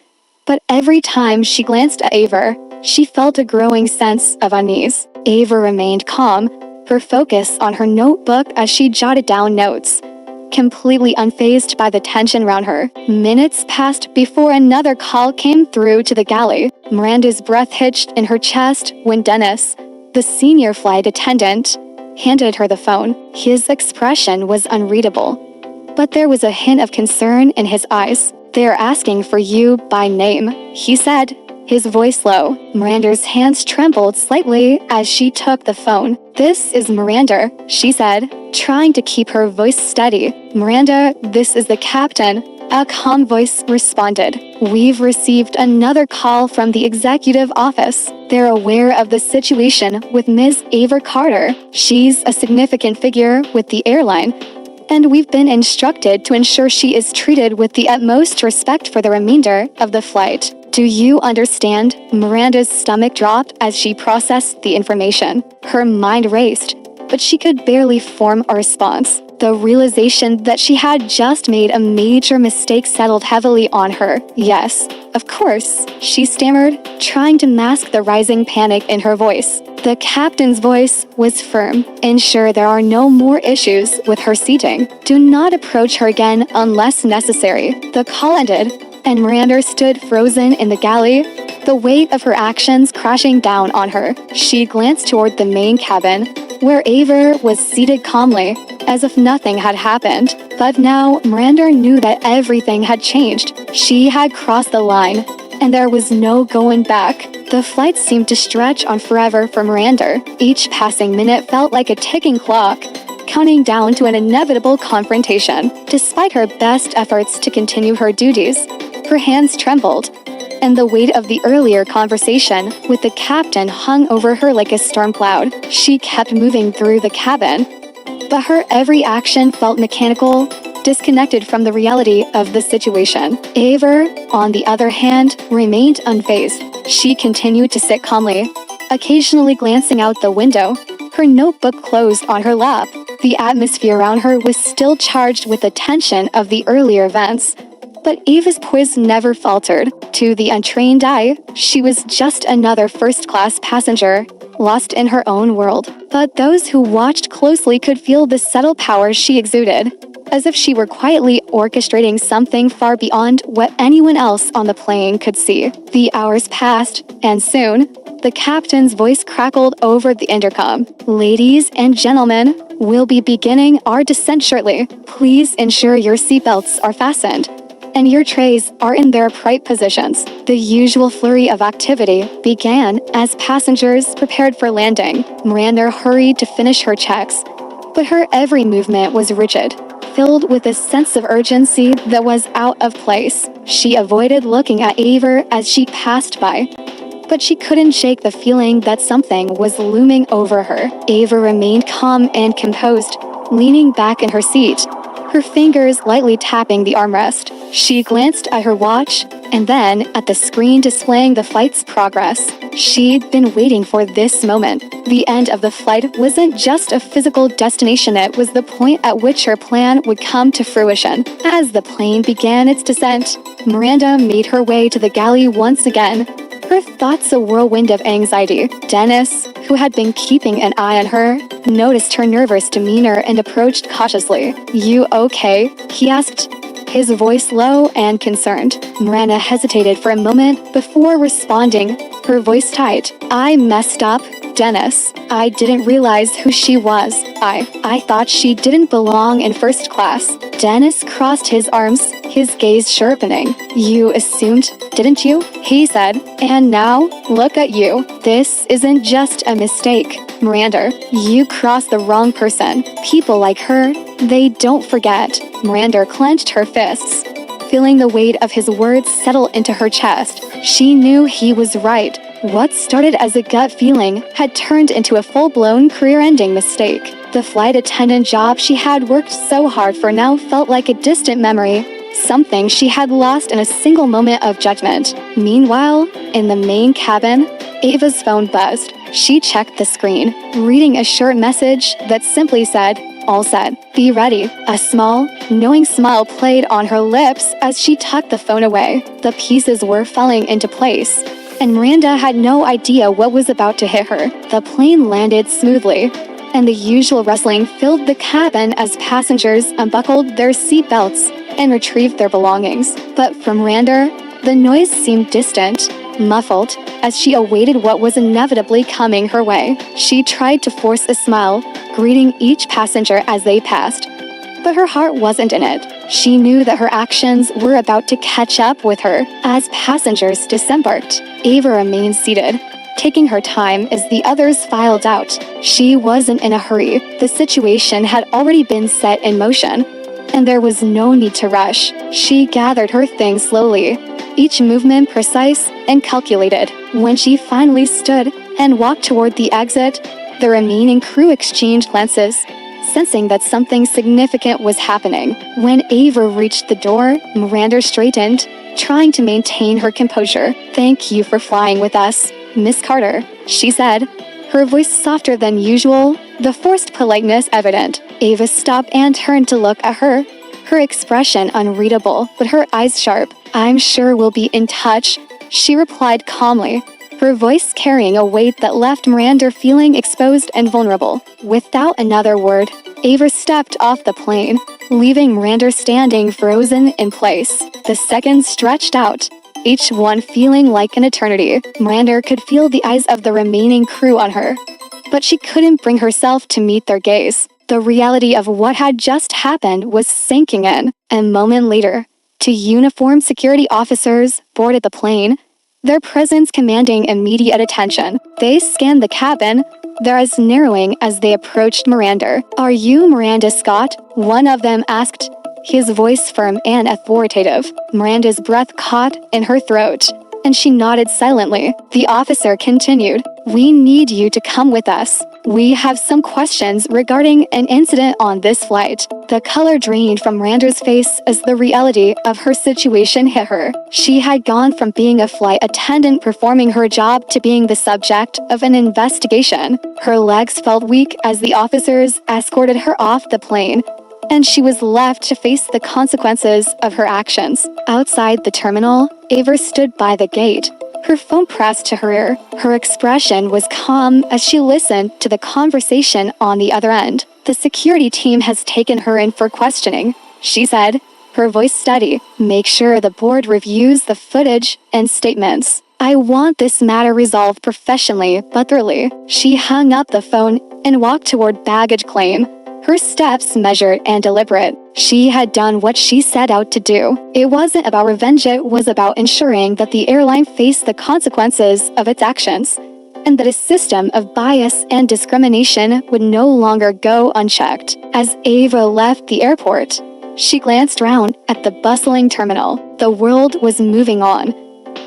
But every time she glanced at Ava, she felt a growing sense of unease. Ava remained calm, her focus on her notebook as she jotted down notes, completely unfazed by the tension around her. Minutes passed before another call came through to the galley. Miranda's breath hitched in her chest when Dennis, the senior flight attendant, handed her the phone. His expression was unreadable, but there was a hint of concern in his eyes. "They're asking for you by name," he said, his voice low. Miranda's hands trembled slightly as she took the phone. "This is Miranda," she said, trying to keep her voice steady. "Miranda, this is the captain," a calm voice responded. "We've received another call from the executive office. They're aware of the situation with Ms. Ava Carter. She's a significant figure with the airline, and we've been instructed to ensure she is treated with the utmost respect for the remainder of the flight. Do you understand?" Miranda's stomach dropped as she processed the information. Her mind raced, but she could barely form a response. The realization that she had just made a major mistake settled heavily on her. "Yes, of course," she stammered, trying to mask the rising panic in her voice. The captain's voice was firm. "Ensure there are no more issues with her seating. Do not approach her again unless necessary." The call ended, and Miranda stood frozen in the galley, the weight of her actions crashing down on her. She glanced toward the main cabin, where Ava was seated calmly, as if nothing had happened. But now, Miranda knew that everything had changed. She had crossed the line, and there was no going back. The flight seemed to stretch on forever for Miranda. Each passing minute felt like a ticking clock, counting down to an inevitable confrontation. Despite her best efforts to continue her duties, her hands trembled, and the weight of the earlier conversation with the captain hung over her like a storm cloud. She kept moving through the cabin, but her every action felt mechanical, disconnected from the reality of the situation. Ava, on the other hand, remained unfazed. She continued to sit calmly, occasionally glancing out the window, her notebook closed on her lap. The atmosphere around her was still charged with the tension of the earlier events. But Ava's poise never faltered. To the untrained eye, she was just another first-class passenger, lost in her own world. But those who watched closely could feel the subtle power she exuded, as if she were quietly orchestrating something far beyond what anyone else on the plane could see. The hours passed, and soon, the captain's voice crackled over the intercom. "Ladies and gentlemen, we'll be beginning our descent shortly. Please ensure your seatbelts are fastened and your trays are in their upright positions." The usual flurry of activity began as passengers prepared for landing. Miranda hurried to finish her checks, but her every movement was rigid, filled with a sense of urgency that was out of place. She avoided looking at Ava as she passed by, but she couldn't shake the feeling that something was looming over her. Ava remained calm and composed, leaning back in her seat, her fingers lightly tapping the armrest. She glanced at her watch, and then at the screen displaying the flight's progress. She'd been waiting for this moment. The end of the flight wasn't just a physical destination, it was the point at which her plan would come to fruition. As the plane began its descent, Miranda made her way to the galley once again, her thoughts a whirlwind of anxiety. Dennis, who had been keeping an eye on her, noticed her nervous demeanor and approached cautiously. "You okay?" he asked, his voice low and concerned. Miranda hesitated for a moment before responding, her voice tight. "I messed up, Dennis. I didn't realize who she was. I thought she didn't belong in first class." Dennis crossed his arms, his gaze sharpening. "You assumed, didn't you?" he said. "And now, look at you. This isn't just a mistake. Miranda, you crossed the wrong person. People like her, they don't forget. Miranda clenched her fists, feeling the weight of his words settle into her chest. She knew he was right. What started as a gut feeling had turned into a full-blown career-ending mistake. The flight attendant job she had worked so hard for now felt like a distant memory, something she had lost in a single moment of judgment. Meanwhile, in the main cabin, Ava's phone buzzed. She checked the screen, reading a short message that simply said, "All set. Be ready." A small, knowing smile played on her lips as she tucked the phone away. The pieces were falling into place, and Miranda had no idea what was about to hit her. The plane landed smoothly, and the usual rustling filled the cabin as passengers unbuckled their seatbelts and retrieved their belongings. But from Miranda, the noise seemed distant, muffled, as she awaited what was inevitably coming her way. She tried to force a smile, greeting each passenger as they passed, but her heart wasn't in it. She knew that her actions were about to catch up with her as passengers disembarked. Ava remained seated, taking her time as the others filed out. She wasn't in a hurry. The situation had already been set in motion, and there was no need to rush. She gathered her things slowly, each movement precise and calculated. When she finally stood and walked toward the exit, the remaining crew exchanged glances, sensing that something significant was happening. When Ava reached the door, Miranda straightened, trying to maintain her composure. "Thank you for flying with us, Miss Carter," she said, her voice softer than usual, the forced politeness evident. Ava stopped and turned to look at her, her expression unreadable, but her eyes sharp. "I'm sure we'll be in touch," she replied calmly, her voice carrying a weight that left Miranda feeling exposed and vulnerable. Without another word, Ava stepped off the plane, leaving Miranda standing frozen in place. The seconds stretched out, each one feeling like an eternity. Miranda could feel the eyes of the remaining crew on her, but she couldn't bring herself to meet their gaze. The reality of what had just happened was sinking in. A moment later, two uniformed security officers boarded the plane, their presence commanding immediate attention. They scanned the cabin, their eyes narrowing as they approached Miranda. "Are you Miranda Scott?" one of them asked, his voice firm and authoritative. Miranda's breath caught in her throat, and she nodded silently. The officer continued, "We need you to come with us. We have some questions regarding an incident on this flight." The color drained from Miranda's face as the reality of her situation hit her. She had gone from being a flight attendant performing her job to being the subject of an investigation. Her legs felt weak as the officers escorted her off the plane, and she was left to face the consequences of her actions. Outside the terminal, Ava stood by the gate, her phone pressed to her ear. Her expression was calm as she listened to the conversation on the other end. "The security team has taken her in for questioning," she said, her voice steady. "Make sure the board reviews the footage and statements. I want this matter resolved professionally but thoroughly." She hung up the phone and walked toward baggage claim, her steps measured and deliberate. She had done what she set out to do. It wasn't about revenge, it was about ensuring that the airline faced the consequences of its actions, and that a system of bias and discrimination would no longer go unchecked. As Ava left the airport, she glanced around at the bustling terminal. The world was moving on,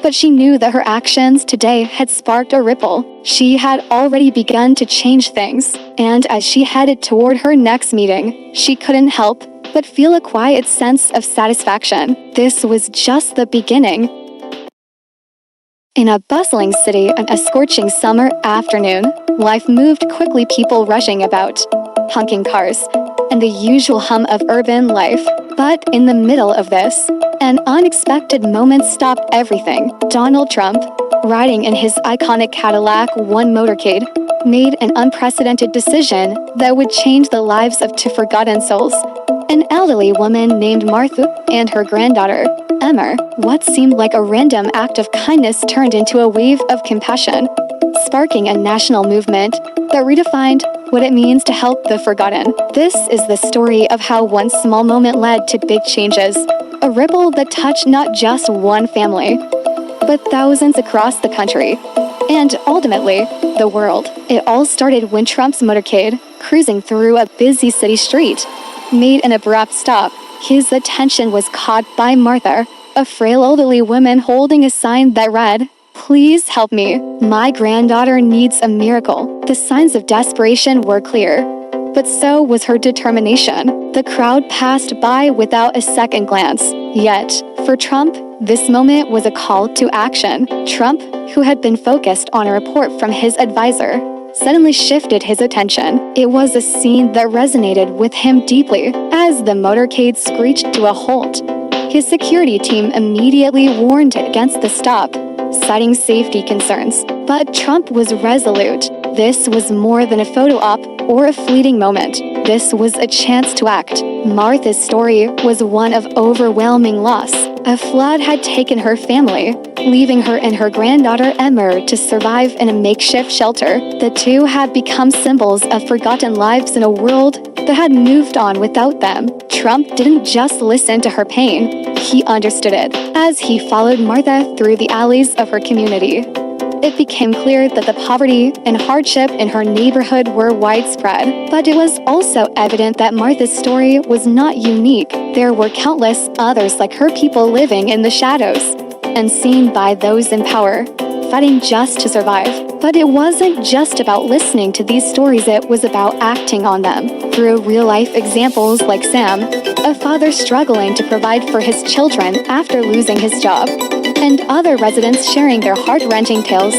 but she knew that her actions today had sparked a ripple. She had already begun to change things, and as she headed toward her next meeting, she couldn't help but feel a quiet sense of satisfaction. This was just the beginning. In a bustling city on a scorching summer afternoon, life moved quickly, people rushing about, honking cars, and the usual hum of urban life. But in the middle of this, an unexpected moment stopped everything. Donald Trump, riding in his iconic Cadillac One motorcade, made an unprecedented decision that would change the lives of two forgotten souls. An elderly woman named Martha and her granddaughter, Emma. What seemed like a random act of kindness turned into a wave of compassion, sparking a national movement that redefined what it means to help the forgotten. This is the story of how one small moment led to big changes, a ripple that touched not just one family, but thousands across the country. and ultimately, the world. It all started when Trump's motorcade, cruising through a busy city street, made an abrupt stop. His attention was caught by Martha, a frail elderly woman holding a sign that read, "Please help me. My granddaughter needs a miracle." The signs of desperation were clear, but so was her determination. The crowd passed by without a second glance. Yet, for Trump, this moment was a call to action. Trump, who had been focused on a report from his advisor, suddenly shifted his attention. It was a scene that resonated with him deeply. As the motorcade screeched to a halt, his security team immediately warned against the stop, citing safety concerns. But Trump was resolute. This was more than a photo op or a fleeting moment. This was a chance to act. Martha's story was one of overwhelming loss. A flood had taken her family, leaving her and her granddaughter Emma to survive in a makeshift shelter. The two had become symbols of forgotten lives in a world that had moved on without them. Trump didn't just listen to her pain, he understood it. As he followed Martha through the alleys of her community, it became clear that the poverty and hardship in her neighborhood were widespread. But it was also evident that Martha's story was not unique. There were countless others like her, people living in the shadows, unseen by those in power, fighting just to survive. But it wasn't just about listening to these stories, it was about acting on them. Through real-life examples like Sam, a father struggling to provide for his children after losing his job, and other residents sharing their heart-wrenching tales,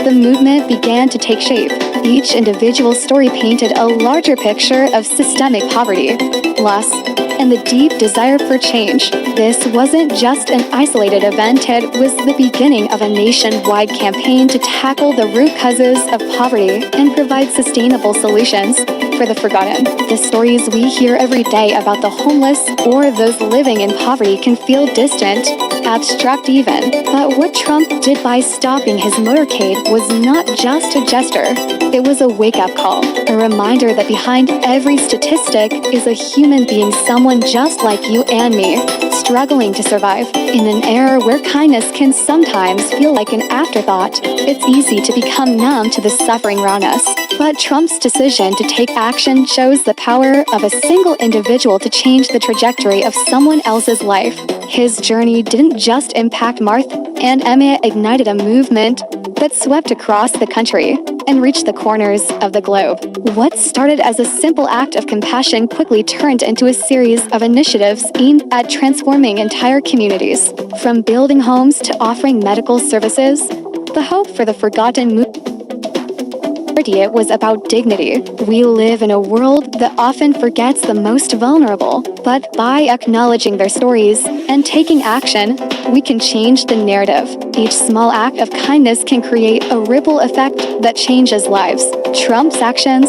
the movement began to take shape. Each individual story painted a larger picture of systemic poverty, loss, and the deep desire for change. This wasn't just an isolated event, it was the beginning of a nationwide campaign to tackle the root causes of poverty and provide sustainable solutions for the forgotten. The stories we hear every day about the homeless or those living in poverty can feel distant, abstract even. But what Trump did by stopping his motorcade was not just a gesture. It was a wake-up call, a reminder that behind every statistic is a human being, someone just like you and me, struggling to survive. In an era where kindness can sometimes feel like an afterthought, it's easy to become numb to the suffering around us. But Trump's decision to take action shows the power of a single individual to change the trajectory of someone else's life. His journey didn't just impact Martha and Emma, ignited a movement that swept across the country and reached the corners of the globe. What started as a simple act of compassion quickly turned into a series of initiatives aimed at transforming entire communities. From building homes to offering medical services, the hope for the forgotten movement was about dignity. We live in a world that often forgets the most vulnerable, but by acknowledging their stories and taking action, we can change the narrative. Each small act of kindness can create a ripple effect that changes lives. Trump's actions,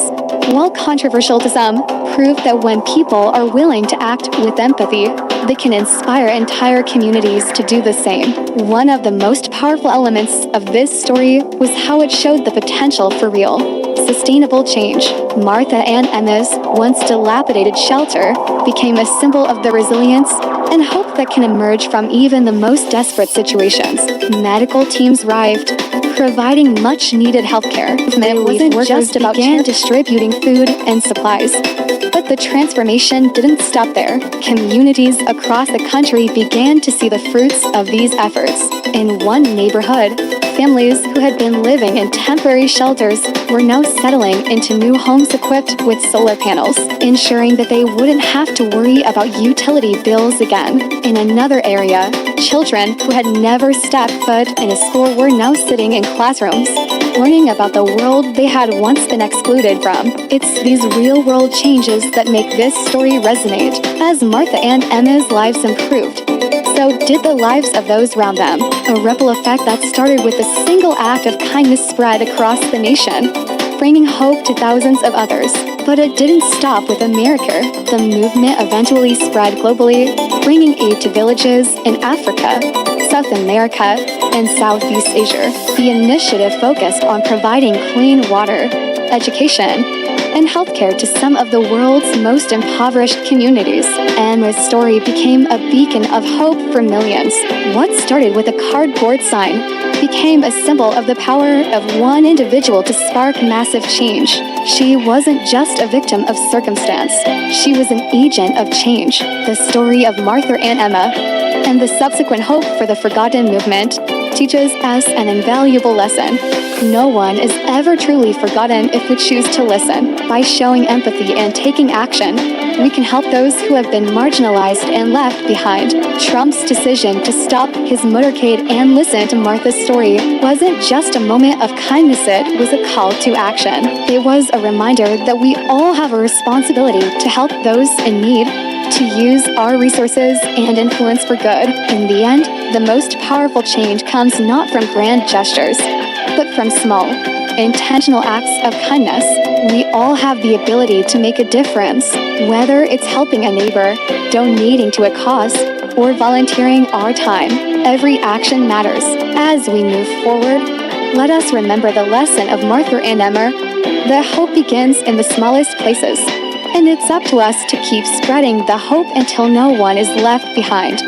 while controversial to some, prove that when people are willing to act with empathy, they can inspire entire communities to do the same. One of the most powerful elements of this story was how it showed the potential for real, sustainable change. Martha and Emma's once dilapidated shelter became a symbol of the resilience and hope that can emerge from even the most desperate situations. Medical teams arrived, providing much-needed healthcare. It wasn't just about distributing food and supplies, but the transformation didn't stop there. Communities across the country began to see the fruits of these efforts. In one neighborhood, families who had been living in temporary shelters were now settling into new homes equipped with solar panels, ensuring that they wouldn't have to worry about utility bills again. In another area, children who had never stepped foot in a school were now sitting in classrooms, learning about the world they had once been excluded from. It's these real-world changes that make this story resonate. As Martha and Emma's lives improved, so did the lives of those around them. A ripple effect that started with a single act of kindness spread across the nation, bringing hope to thousands of others. But it didn't stop with America. The movement eventually spread globally, bringing aid to villages in Africa, South America, and Southeast Asia. The initiative focused on providing clean water, education, and healthcare to some of the world's most impoverished communities. Emma's story became a beacon of hope for millions. What started with a cardboard sign became a symbol of the power of one individual to spark massive change. She wasn't just a victim of circumstance. She was an agent of change. The story of Martha and Emma, and the subsequent hope for the forgotten movement, teaches us an invaluable lesson. No one is ever truly forgotten if we choose to listen. By showing empathy and taking action, we can help those who have been marginalized and left behind. Trump's decision to stop his motorcade and listen to Martha's story wasn't just a moment of kindness, it was a call to action. It was a reminder that we all have a responsibility to help those in need, to use our resources and influence for good. In the end, the most powerful change comes not from grand gestures, but from small, intentional acts of kindness. We all have the ability to make a difference, whether it's helping a neighbor, donating to a cause, or volunteering our time. Every action matters. As we move forward, let us remember the lesson of Martha and Emma, that hope begins in the smallest places, and it's up to us to keep spreading the hope until no one is left behind.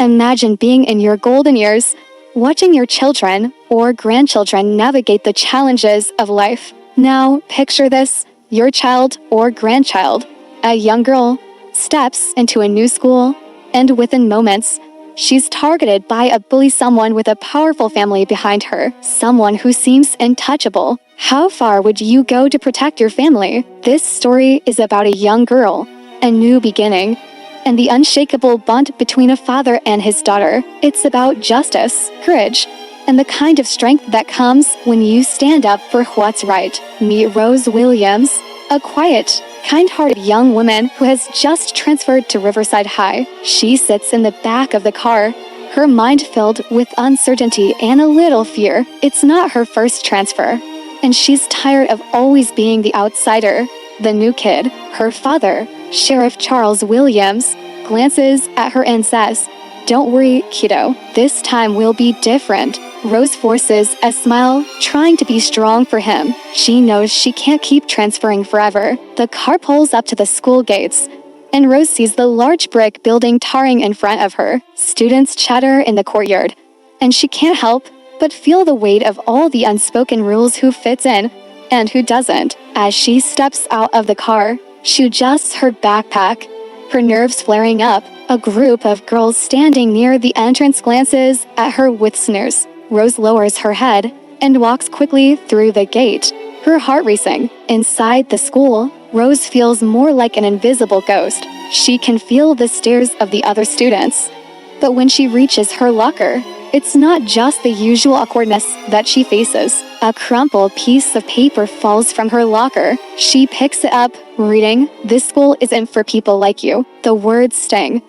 Imagine being in your golden years, watching your children or grandchildren navigate the challenges of life. Now, picture this: your child or grandchild, a young girl, steps into a new school, and within moments, she's targeted by a bully, someone with a powerful family behind her, someone who seems untouchable. How far would you go to protect your family? This story is about a young girl, a new beginning, and the unshakable bond between a father and his daughter. It's about justice, courage, and the kind of strength that comes when you stand up for what's right. Meet Rose Williams, a quiet, kind-hearted young woman who has just transferred to Riverside High. She sits in the back of the car, her mind filled with uncertainty and a little fear. It's not her first transfer, and she's tired of always being the outsider, the new kid. Her father, Sheriff Charles Williams, glances at her and says, "Don't worry, kiddo. This time will be different." Rose forces a smile, trying to be strong for him. She knows she can't keep transferring forever. The car pulls up to the school gates, and Rose sees the large brick building towering in front of her. Students chatter in the courtyard, and she can't help but feel the weight of all the unspoken rules: who fits in and who doesn't. As she steps out of the car, she adjusts her backpack, her nerves flaring up. A group of girls standing near the entrance glances at her with sneers. Rose lowers her head and walks quickly through the gate, her heart racing. Inside the school, Rose feels more like an invisible ghost. She can feel the stares of the other students. But when she reaches her locker, it's not just the usual awkwardness that she faces. A crumpled piece of paper falls from her locker. She picks it up, reading, "This school isn't for people like you." The words sting,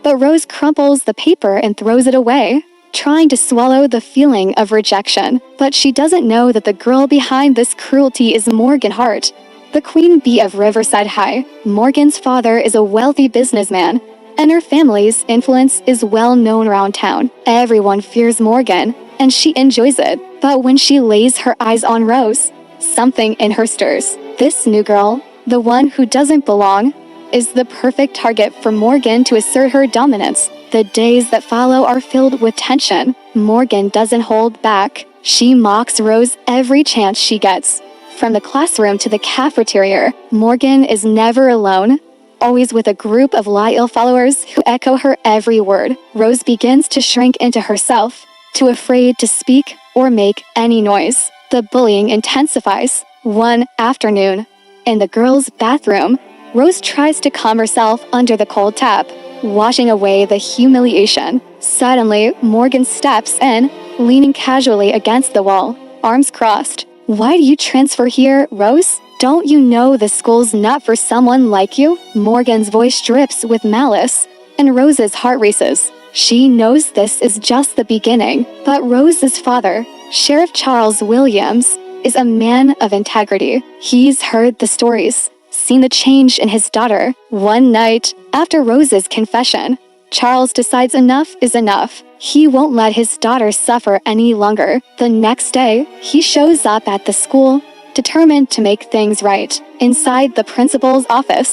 but Rose crumples the paper and throws it away, trying to swallow the feeling of rejection. But she doesn't know that the girl behind this cruelty is Morgan Hart, the queen bee of Riverside High. Morgan's father is a wealthy businessman, and her family's influence is well known around town. Everyone fears Morgan, and she enjoys it. But when she lays her eyes on Rose, something in her stirs. This new girl, the one who doesn't belong, is the perfect target for Morgan to assert her dominance. The days that follow are filled with tension. Morgan doesn't hold back. She mocks Rose every chance she gets. From the classroom to the cafeteria, Morgan is never alone, always with a group of loyal followers who echo her every word. Rose begins to shrink into herself, too afraid to speak or make any noise. The bullying intensifies. One afternoon, in the girls' bathroom, Rose tries to calm herself under the cold tap, washing away the humiliation. Suddenly, Morgan steps in, leaning casually against the wall, arms crossed. "Why do you transfer here, Rose? Don't you know the school's not for someone like you?" Morgan's voice drips with malice, and Rose's heart races. She knows this is just the beginning, but Rose's father, Sheriff Charles Williams, is a man of integrity. He's heard the stories, seen the change in his daughter. One night, after Rose's confession, Charles decides enough is enough. He won't let his daughter suffer any longer. The next day, he shows up at the school, determined to make things right. Inside the principal's office,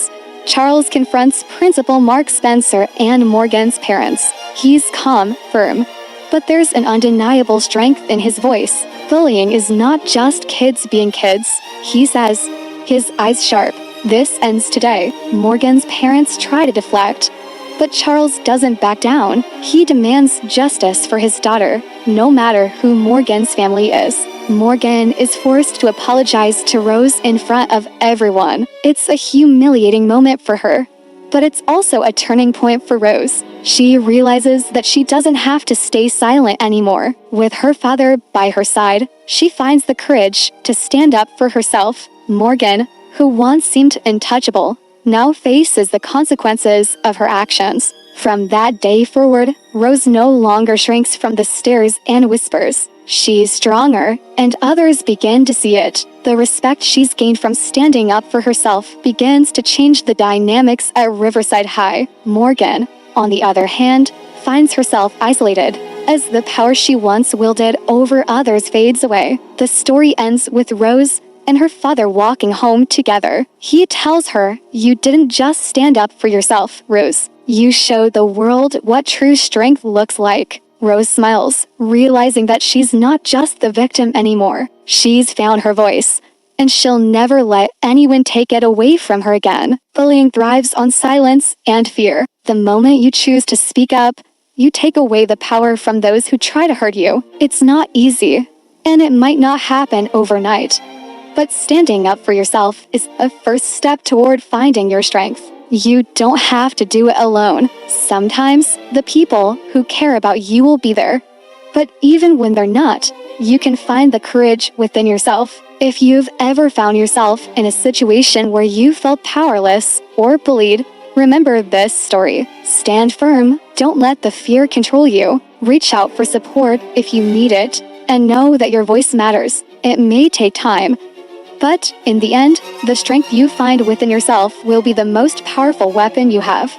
Charles confronts Principal Mark Spencer and Morgan's parents. He's calm, firm, but there's an undeniable strength in his voice. Bullying is not just kids being kids, he says, his eyes sharp. This ends today. Morgan's parents try to deflect, but Charles doesn't back down. He demands justice for his daughter, no matter who Morgan's family is. Morgan is forced to apologize to Rose in front of everyone. It's a humiliating moment for her, but it's also a turning point for Rose. She realizes that she doesn't have to stay silent anymore. With her father by her side, she finds the courage to stand up for herself. Morgan, who once seemed untouchable, now faces the consequences of her actions. From that day forward, Rose no longer shrinks from the stares and whispers. She's stronger, and others begin to see it. The respect she's gained from standing up for herself begins to change the dynamics at Riverside High. Morgan, on the other hand, finds herself isolated. As the power she once wielded over others fades away, the story ends with Rose and her father walking home together. He tells her, "You didn't just stand up for yourself, Rose. You showed the world what true strength looks like." Rose smiles, realizing that she's not just the victim anymore. She's found her voice, and she'll never let anyone take it away from her again. Bullying thrives on silence and fear. The moment you choose to speak up, you take away the power from those who try to hurt you. It's not easy, and it might not happen overnight. But standing up for yourself is a first step toward finding your strength. You don't have to do it alone. Sometimes, the people who care about you will be there. But even when they're not, you can find the courage within yourself. If you've ever found yourself in a situation where you felt powerless or bullied, remember this story. Stand firm, don't let the fear control you. Reach out for support if you need it, and know that your voice matters. It may take time, but in the end, the strength you find within yourself will be the most powerful weapon you have.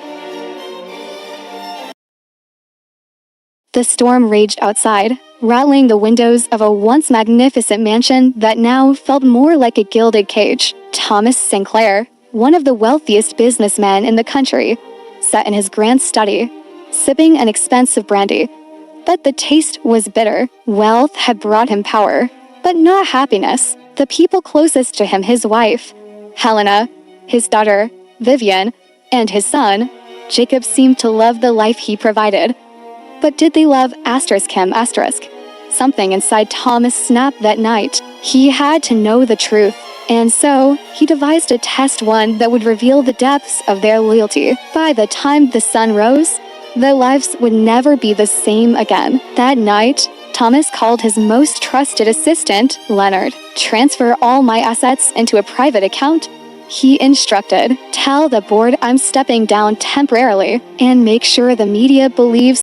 The storm raged outside, rattling the windows of a once magnificent mansion that now felt more like a gilded cage. Thomas Sinclair, one of the wealthiest businessmen in the country, sat in his grand study, sipping an expensive brandy. But the taste was bitter. Wealth had brought him power, but not happiness. The people closest to him, his wife, Helena, his daughter, Vivian, and his son, Jacob, seemed to love the life he provided. But did they love him? Something inside Thomas snapped that night. He had to know the truth, and so he devised a test one that would reveal the depths of their loyalty. By the time the sun rose, their lives would never be the same again. That night, Thomas called his most trusted assistant, Leonard. "Transfer all my assets into a private account," he instructed. "Tell the board I'm stepping down temporarily, and make sure the media believes